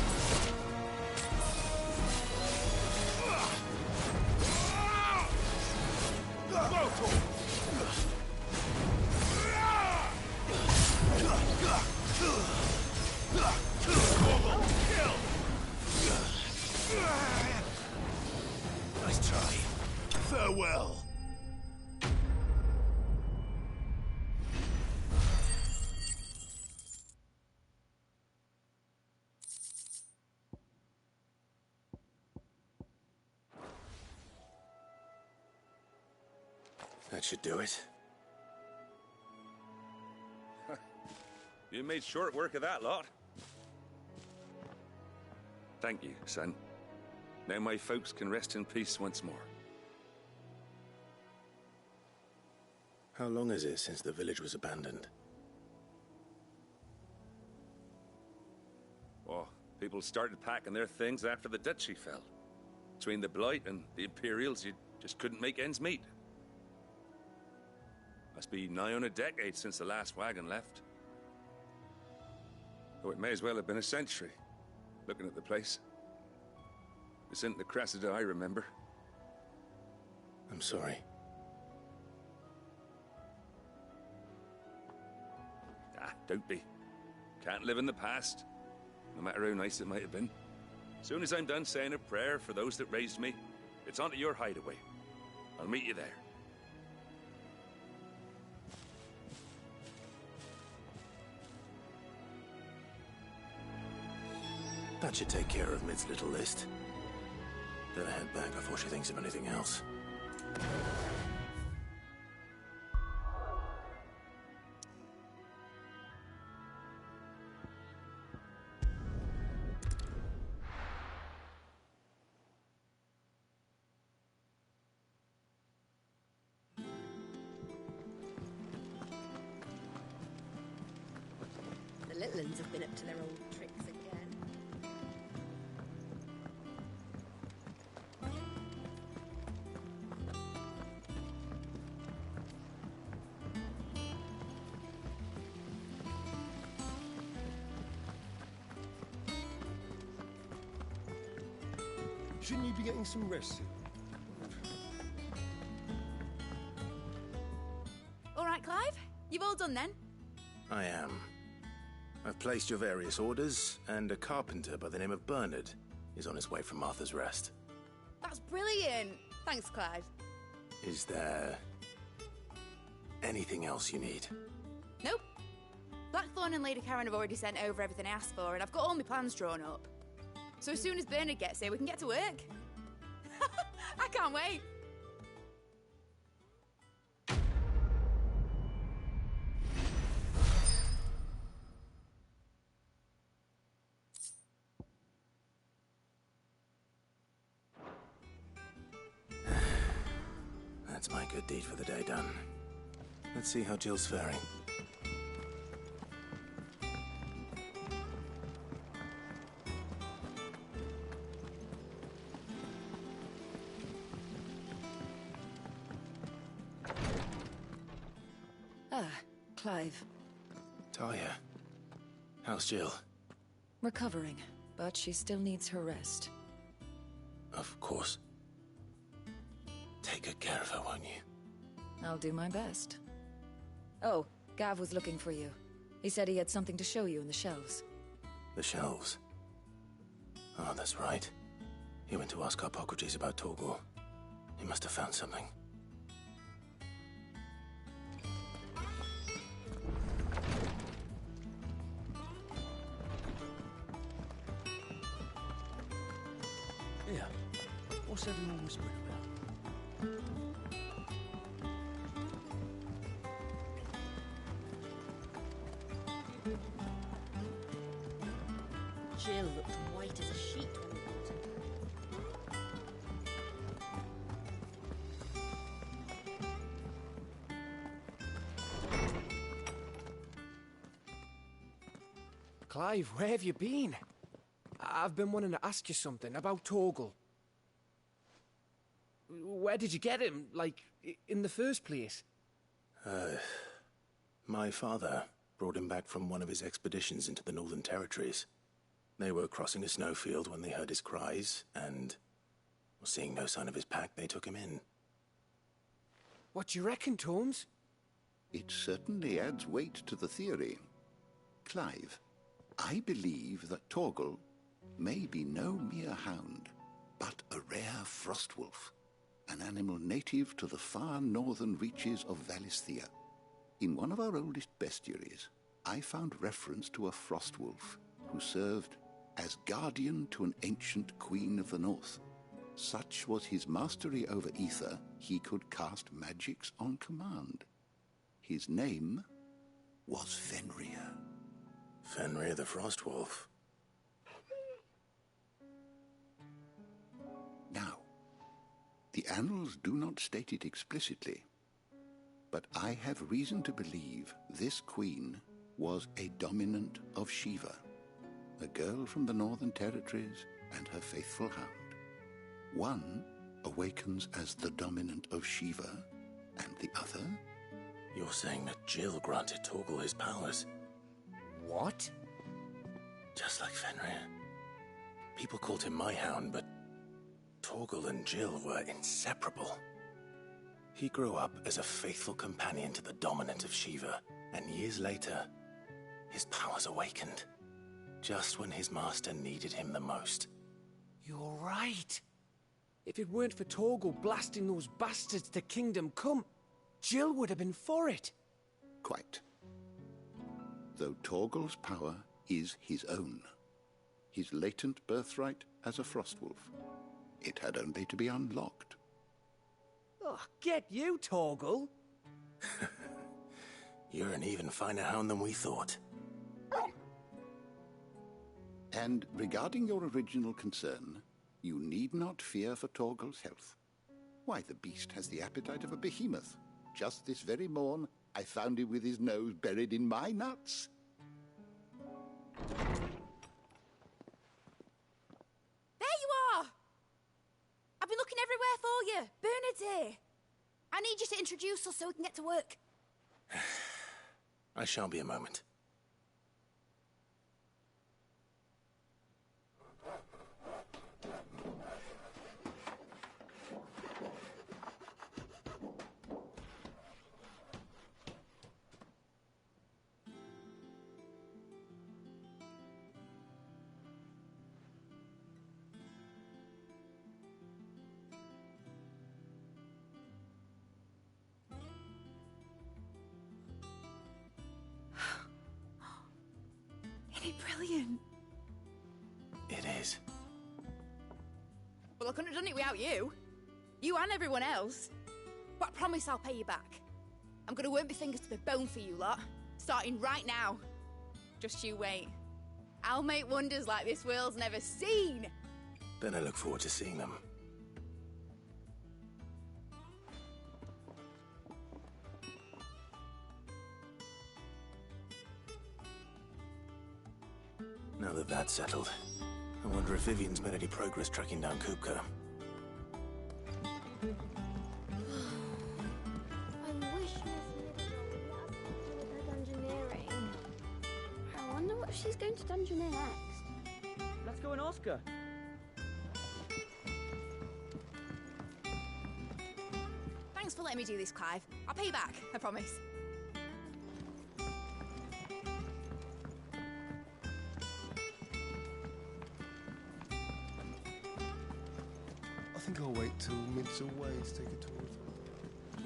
Nice try. Farewell. That should do it. You made short work of that lot. Thank you, son. Now my folks can rest in peace once more. How long is it since the village was abandoned? Oh, people started packing their things after the duchy fell. Between the Blight and the Imperials, you just couldn't make ends meet. Must be nigh on a decade since the last wagon left. Oh, it may as well have been a century, looking at the place. This isn't the Cressida I remember. I'm sorry. Ah, don't be. Can't live in the past, no matter how nice it might have been. Soon as I'm done saying a prayer for those that raised me, it's on to your hideaway. I'll meet you there. That should take care of Mid's little list. Better head back before she thinks of anything else. The little uns have been up to their old tricks again. Shouldn't you be getting some rest? All right, Clive. You've all done then? I am. I've placed your various orders, and a carpenter by the name of Bernard is on his way from Martha's Rest. That's brilliant. Thanks, Clive. Is there anything else you need? Nope. Blackthorn and Lady Karen have already sent over everything I asked for, and I've got all my plans drawn up. So as soon as Bernard gets here, we can get to work. I can't wait. That's my good deed for the day done. Let's see how Jill's faring. Ah, Clive. Talia, how's Jill? Recovering, but she still needs her rest. Of course. Take good care of her, won't you? I'll do my best. Oh, Gav was looking for you. He said he had something to show you in the shelves. The shelves. Oh, that's right. He went to ask Hippocrates about Torgor. He must have found something. Yeah. What's everyone whispering about? Jill looked white as a sheet when we brought her. Clive, where have you been? I've been wanting to ask you something about Torgal. Where did you get him, like, in the first place? My father brought him back from one of his expeditions into the Northern Territories. They were crossing a snowfield when they heard his cries, and seeing no sign of his pack, they took him in. What do you reckon, Torms? It certainly adds weight to the theory. Clive, I believe that Torgal may be no mere hound, but a rare frostwolf, an animal native to the far northern reaches of Valisthea. In one of our oldest bestiaries, I found reference to a frostwolf who served as guardian to an ancient queen of the north. Such was his mastery over ether, he could cast magics on command. His name was Fenrir. Fenrir the Frostwolf. Now, the annals do not state it explicitly, but I have reason to believe this queen was a dominant of Shiva, a girl from the Northern Territories and her faithful hound. One awakens as the dominant of Shiva, and the other... You're saying that Jill granted Torgal his powers? What? Just like Fenrir. People called him my hound, but Torgal and Jill were inseparable. He grew up as a faithful companion to the dominant of Shiva, and years later, his powers awakened, just when his master needed him the most. You're right. If it weren't for Torgal blasting those bastards to Kingdom Come, Jill would have been for it. Quite. Though Torgal's power is his own, his latent birthright as a Frostwolf, it had only to be unlocked. Oh, get you, Torgal! You're an even finer hound than we thought. And regarding your original concern, you need not fear for Torgal's health. Why, the beast has the appetite of a behemoth. Just this very morn, I found him with his nose buried in my nuts. There you are! I've been looking everywhere for you. Bernard's here. I need you to introduce us so we can get to work. I shall be a moment. Isn't it brilliant? It is. Well, I couldn't have done it without you. You and everyone else. But I promise I'll pay you back. I'm gonna work my fingers to the bone for you lot, starting right now. Just you wait. I'll make wonders like this world's never seen. Then I look forward to seeing them. Now that that's settled, I wonder if Vivian's made any progress tracking down Kupka. I wish Miss Middleton would let us help her with her dungeoneering. I wonder what she's going to dungeoneer next. Let's go and ask her. Thanks for letting me do this, Clive. I'll pay you back, I promise. I think I'll wait till Mid's away to take a tour of her.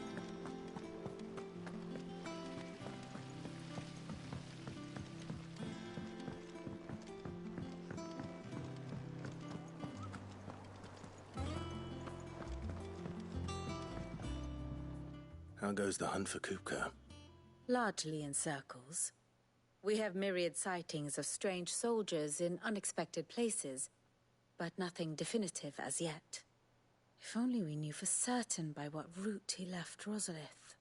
How goes the hunt for Kupka? Largely in circles. We have myriad sightings of strange soldiers in unexpected places, but nothing definitive as yet. If only we knew for certain by what route he left Rosalith.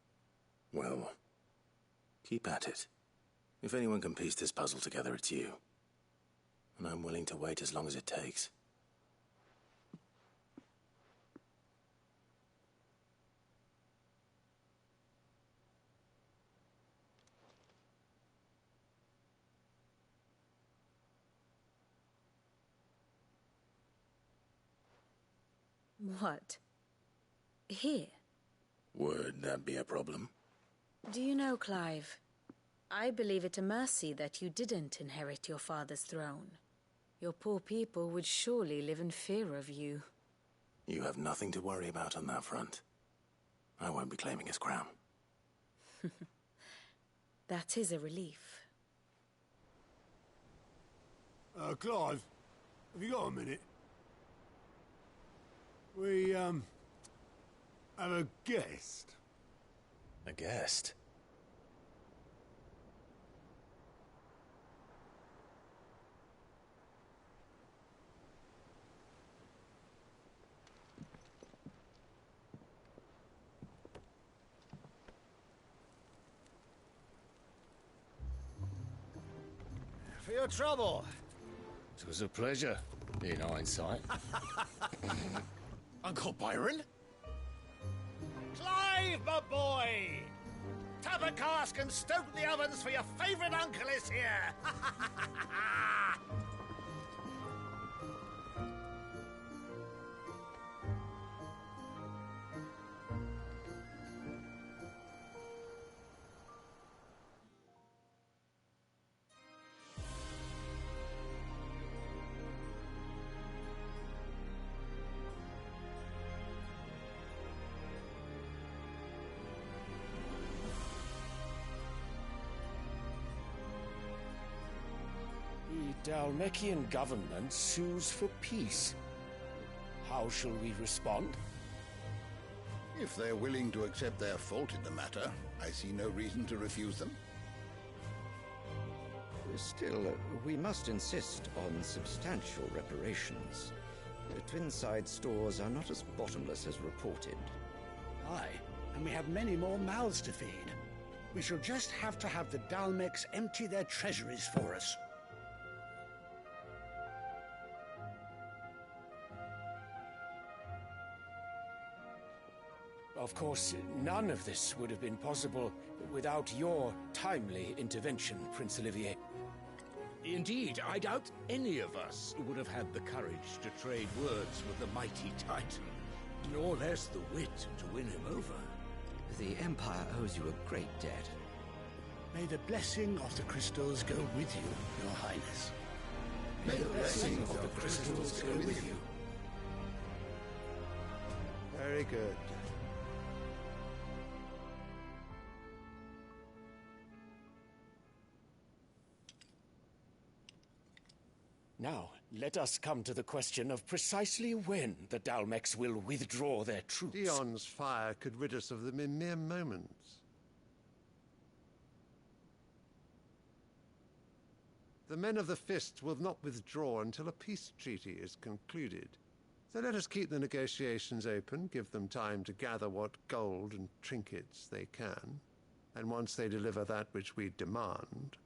Well, keep at it. If anyone can piece this puzzle together, it's you. And I'm willing to wait as long as it takes. What? Here? Would that be a problem? Do you know, Clive, I believe it a mercy that you didn't inherit your father's throne. Your poor people would surely live in fear of you. You have nothing to worry about on that front. I won't be claiming his crown. That is a relief. Clive, have you got a minute? We, have a guest. A guest? For your trouble. It was a pleasure, in hindsight. Uncle Byron? Clive, my boy! Tap a cask and stoke the ovens, for your favourite uncle is here! The Dalmekian government sues for peace. How shall we respond? If they're willing to accept their fault in the matter, I see no reason to refuse them. Still, we must insist on substantial reparations. The Twinside stores are not as bottomless as reported. Aye, and we have many more mouths to feed. We shall just have to have the Dalmecs empty their treasuries for us. Of course, none of this would have been possible without your timely intervention, Prince Olivier. Indeed, I doubt any of us would have had the courage to trade words with the mighty Titan, nor less the wit to win him over. The Empire owes you a great debt. May the blessing of the crystals go with you, Your Highness. May the blessing of the crystals go with you. Very good. Now, let us come to the question of precisely when the Dalmecs will withdraw their troops. Dion's fire could rid us of them in mere moments. The men of the Fist will not withdraw until a peace treaty is concluded. So let us keep the negotiations open, give them time to gather what gold and trinkets they can, and once they deliver that which we demand,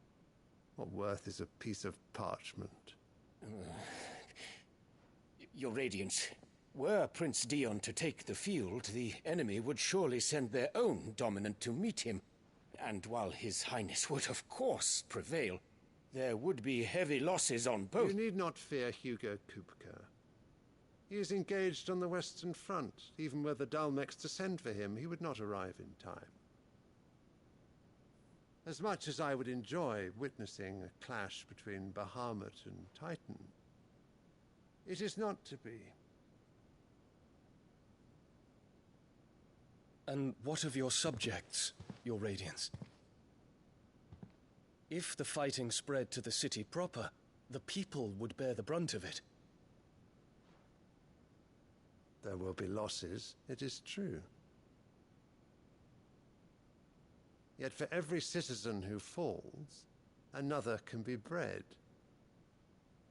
what worth is a piece of parchment? Your Radiance, were Prince Dion to take the field, the enemy would surely send their own dominant to meet him. And while His Highness would of course prevail, there would be heavy losses on both. You need not fear Hugo Kupka. He is engaged on the Western Front. Even were the Dalmecs to send for him, he would not arrive in time. As much as I would enjoy witnessing a clash between Bahamut and Titan, it is not to be. And what of your subjects, Your Radiance? If the fighting spread to the city proper, the people would bear the brunt of it. There will be losses, it is true. Yet for every citizen who falls, another can be bred.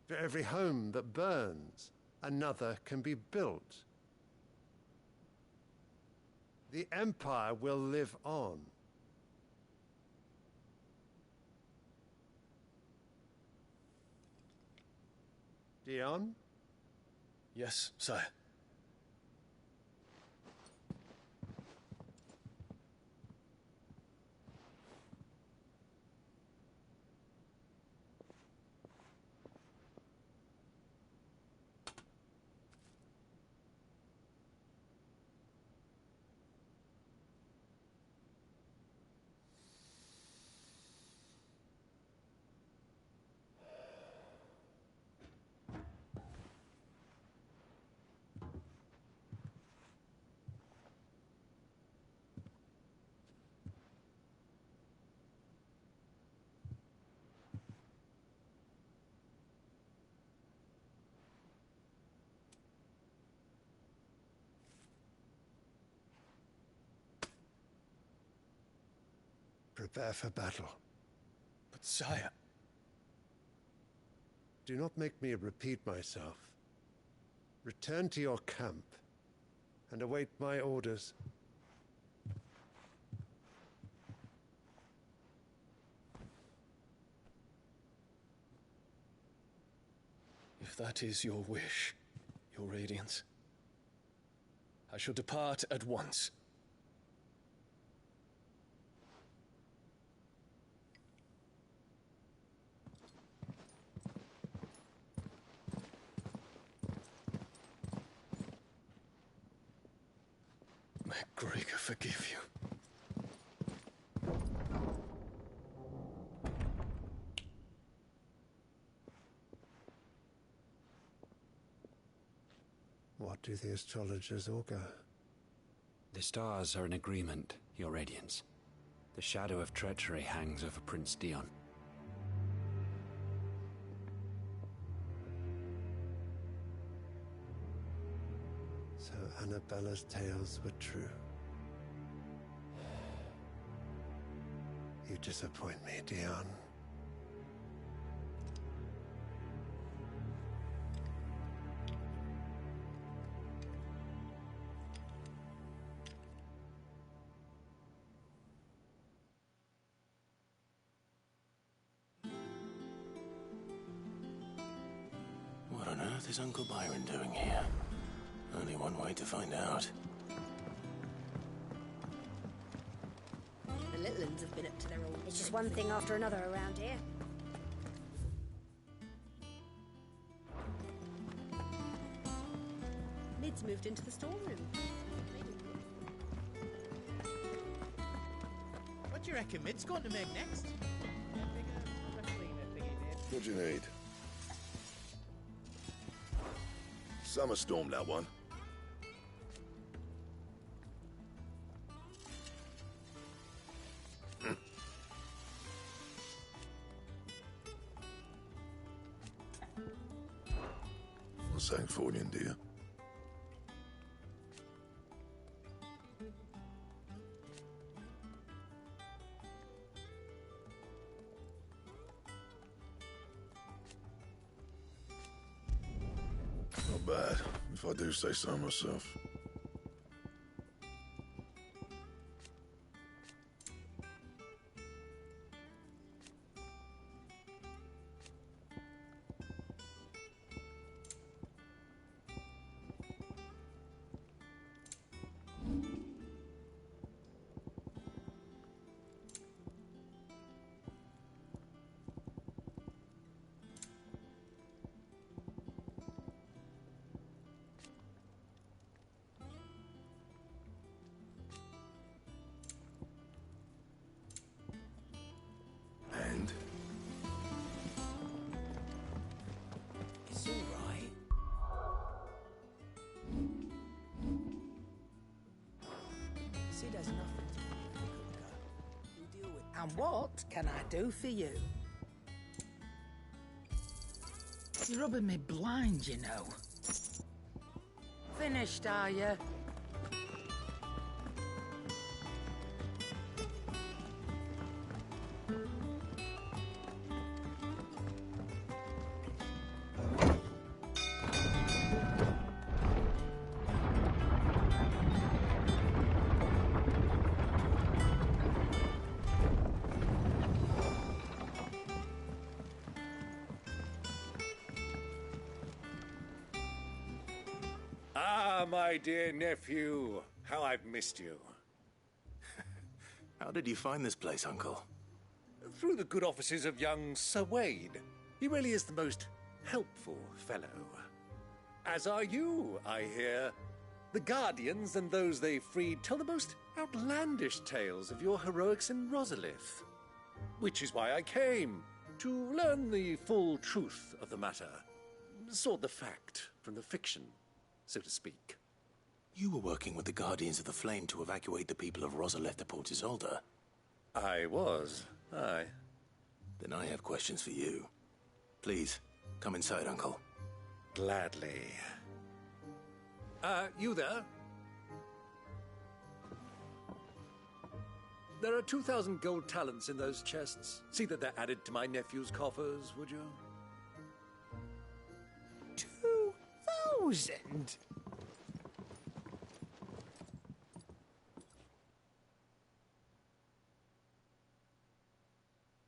For every home that burns, another can be built. The Empire will live on. Dion? Yes, sire. Prepare for battle. But sire... Do not make me repeat myself. Return to your camp and await my orders. If that is your wish, Your Radiance, I shall depart at once. May Gregor forgive you. What do the astrologers augur? The stars are in agreement, Your Radiance. The shadow of treachery hangs over Prince Dion. So Annabella's tales were true. You disappoint me, Dion. What on earth is Uncle Byron doing here? Only one way to find out. The little ones have been up to their old... It's just one thing after another around here. Mid's moved into the storeroom. What do you reckon Mid's going to make next? What do you need? Summer storm, that one. What's that for you, dear? Not bad, if I do say so myself. And? It's all right. Sid has nothing to do with the cooker. We'll deal with... And what can I do for you? You're rubbing me blind, you know. Finished, are you? Ah, my dear nephew, how I've missed you. How did you find this place, Uncle? Through the good offices of young Sir Wade. He really is the most helpful fellow. As are you, I hear. The Guardians and those they freed tell the most outlandish tales of your heroics in Rosalith. Which is why I came, to learn the full truth of the matter. Sort the fact from the fiction, so to speak. You were working with the Guardians of the Flame to evacuate the people of Rosalith to Port Isolde. I was, aye. Then I have questions for you. Please, come inside, Uncle. Gladly. You there? There are 2,000 gold talents in those chests. See that they're added to my nephew's coffers, would you? 2,000?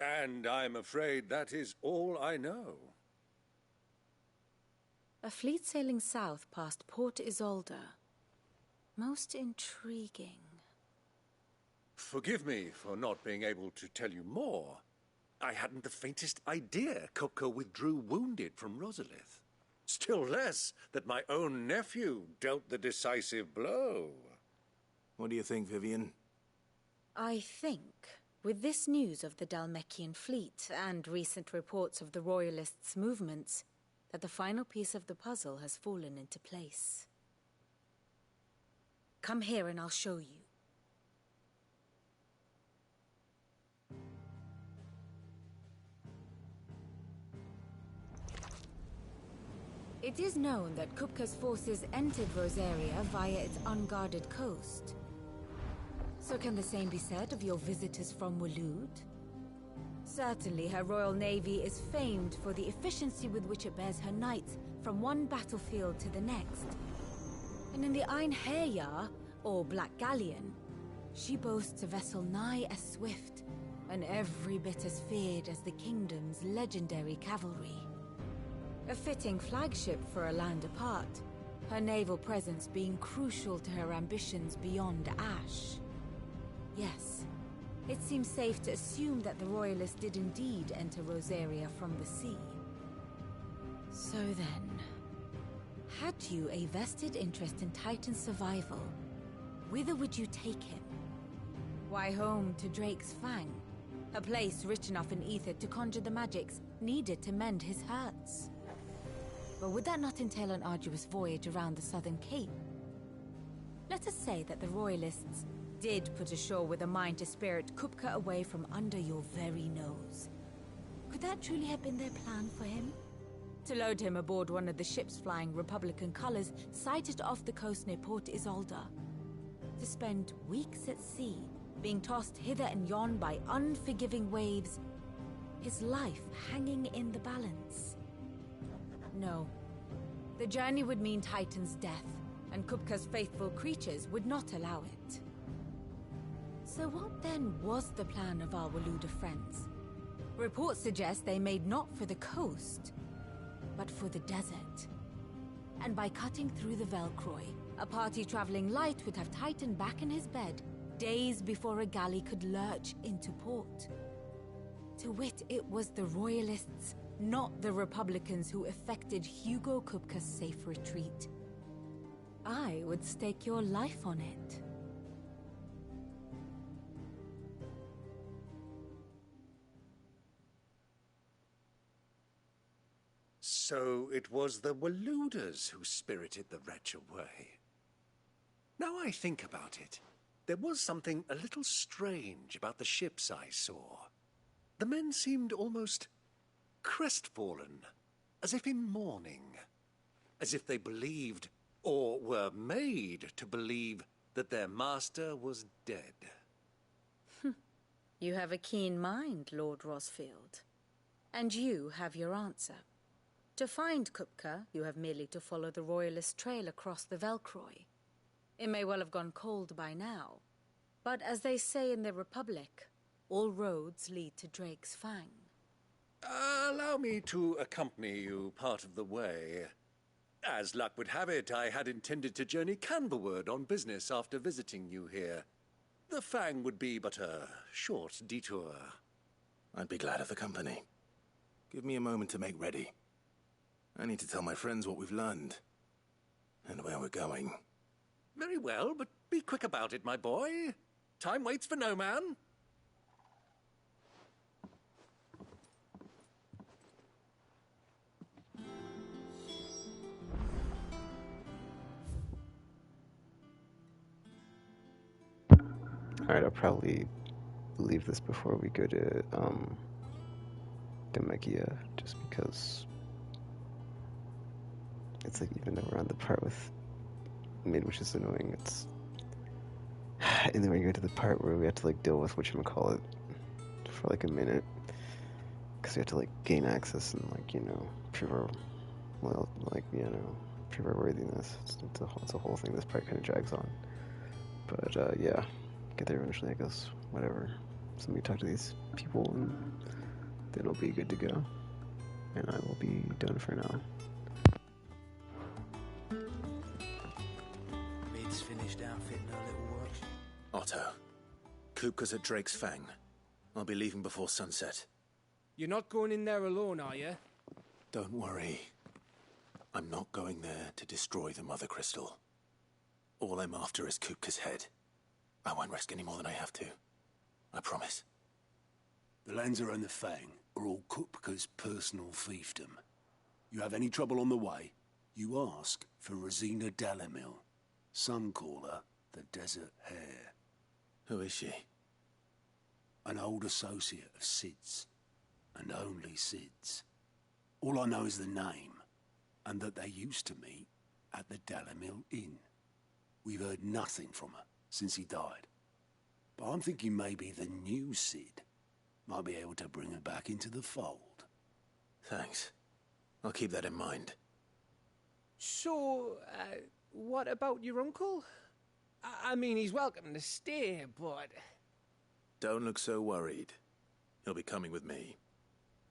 And I'm afraid that is all I know. A fleet sailing south past Port Isolde. Most intriguing. Forgive me for not being able to tell you more. I hadn't the faintest idea Kupka withdrew wounded from Rosalith. Still less that my own nephew dealt the decisive blow. What do you think, Vivian? I think, with this news of the Dhalmekian fleet and recent reports of the Royalists' movements, that the final piece of the puzzle has fallen into place. Come here and I'll show you. It is known that Kupka's forces entered Rosaria via its unguarded coast. So can the same be said of your visitors from Waloed? Certainly her Royal Navy is famed for the efficiency with which it bears her knights from one battlefield to the next. And in the Einherjar, or Black Galleon, she boasts a vessel nigh as swift and every bit as feared as the kingdom's legendary cavalry. A fitting flagship for a land apart, her naval presence being crucial to her ambitions beyond Ash. Yes, it seems safe to assume that the Royalists did indeed enter Rosaria from the sea. So then, had you a vested interest in Titan's survival, whither would you take him? Why, home to Drake's Fang, a place rich enough in ether to conjure the magics needed to mend his hurts. But would that not entail an arduous voyage around the southern cape? Let us say that the Royalists did put ashore with a mind to spirit Kupka away from under your very nose. Could that truly have been their plan for him? To load him aboard one of the ships flying Republican colors sighted off the coast near Port Isolde. To spend weeks at sea, being tossed hither and yon by unforgiving waves, his life hanging in the balance. No. The journey would mean Titan's death, and Kupka's faithful creatures would not allow it. So what then was the plan of our Waluda friends? Reports suggest they made not for the coast, but for the desert. And by cutting through the Velcroy, a party traveling light would have Titan back in his bed days before a galley could lurch into port. To wit, it was the Royalists, not the Republicans, who effected Hugo Kupka's safe retreat. I would stake your life on it. So it was the Waludas who spirited the wretch away. Now I think about it, there was something a little strange about the ships I saw. The men seemed almost crestfallen, as if in mourning, as if they believed, or were made to believe, that their master was dead. You have a keen mind, Lord Rosfield. And you have your answer. To find Kupka, you have merely to follow the Royalist trail across the Velcroy. It may well have gone cold by now, but as they say in the Republic, all roads lead to Drake's Fang. Allow me to accompany you part of the way. As luck would have it, I had intended to journey Canberward on business after visiting you here. The Fang would be but a short detour. I'd be glad of the company. Give me a moment to make ready. I need to tell my friends what we've learned, and where we're going. Very well, but be quick about it, my boy. Time waits for no man. Alright, I'll probably leave this before we go to Dhalmekia, just because it's like, even though we're on the part with Mid, which is annoying, And then we go to the part where we have to like deal with whatchamacallit for like a minute. Because we have to like gain access and like, you know, prove our, well, like, you know, prove our worthiness. It's a whole thing. This part kind of drags on. But yeah, get there eventually, I guess. Whatever. So let me talk to these people and then it'll be good to go. And I will be done for now. Mid's finished outfitting her little works. Otto, Kupka's at Drake's Fang. I'll be leaving before sunset. You're not going in there alone, are you? Don't worry. I'm not going there to destroy the Mother Crystal. All I'm after is Kupka's head. I won't risk any more than I have to. I promise. The Lanza and the Fang are all Kupka's personal fiefdom. You have any trouble on the way, you ask for Rosina Dalamil. Some call her the Desert Hare. Who is she? An old associate of Sid's, and only Sid's. All I know is the name, and that they used to meet at the Dalamil Inn. We've heard nothing from her since he died. But I'm thinking maybe the new Sid might be able to bring her back into the fold. Thanks. I'll keep that in mind. So, what about your uncle? I mean, he's welcome to stay, but... Don't look so worried. He'll be coming with me.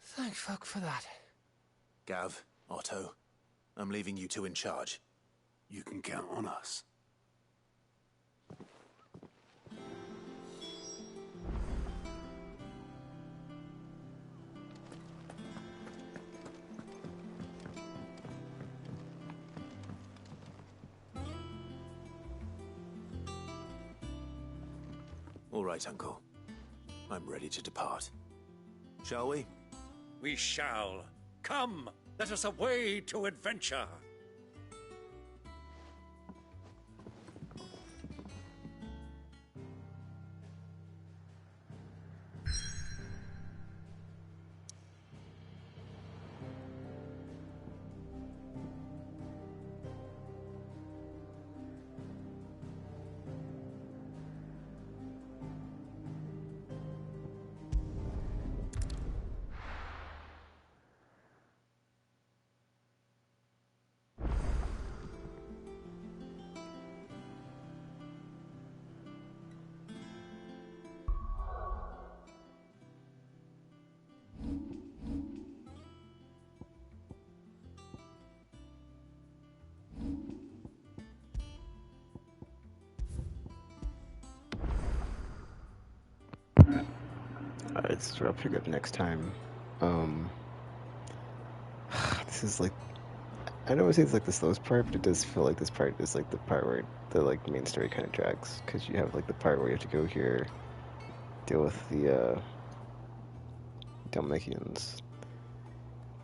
Thank fuck for that. Gav, Otto, I'm leaving you two in charge. You can count on us. All right, Uncle. I'm ready to depart. Shall we? We shall. Come, let us away to adventure. Alright, so I'll pick up next time. This is like, I don't want to say it's like the slowest part, but it does feel like this part is like the part where the like main story kind of drags, because you have like the part where you have to go here, deal with the Dalmatians,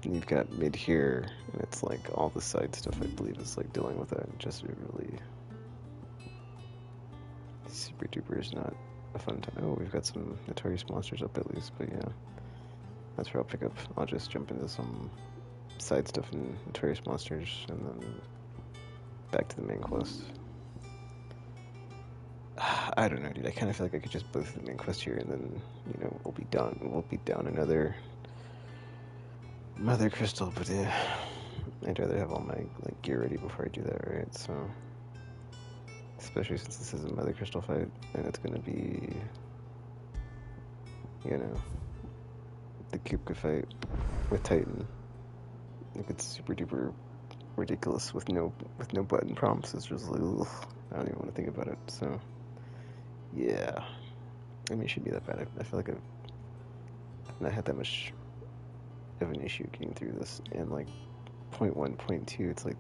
and you've got mid here, and it's like all the side stuff I believe is like dealing with that, and just really super duper is not a fun time. Oh, we've got some notorious monsters up at least, but yeah, that's where I'll pick up. I'll just jump into some side stuff and notorious monsters, and then back to the main quest. I don't know, dude. I kind of feel like I could just blow through the main quest here, and then, you know, we'll be done. We'll be down another Mother Crystal, but yeah, I'd rather have all my like gear ready before I do that, right? So, especially since this is a Mother Crystal fight, and it's gonna be, you know, the Kupka fight with Titan. Like, it's super duper ridiculous with no button prompts. It's just like, ugh, I don't even want to think about it. So, yeah, I mean, it shouldn't be that bad. I feel like I've not had that much of an issue getting through this. And like, point 1, point 2, it's like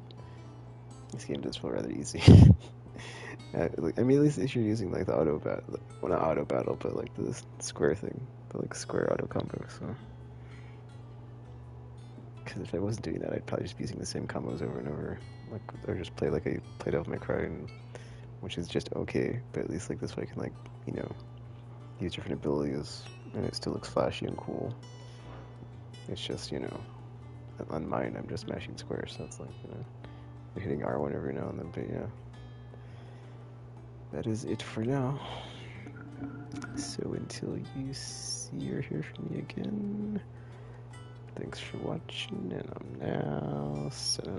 this game does feel rather easy. Like, I mean, at least if you're using like the auto battle, well, not auto battle, but like the square thing, the like square auto combo. So. Because if I wasn't doing that, I'd probably just be using the same combos over and over, like, or just play like I played Devil May Cry, which is just okay. But at least like this way, I can like, you know, use different abilities, and it still looks flashy and cool. It's just, you know, on mine, I'm just mashing squares, so it's like, you know, you're hitting R1 every now and then. But yeah, that is it for now. So until you see or hear from me again, thanks for watching, and I'm now signing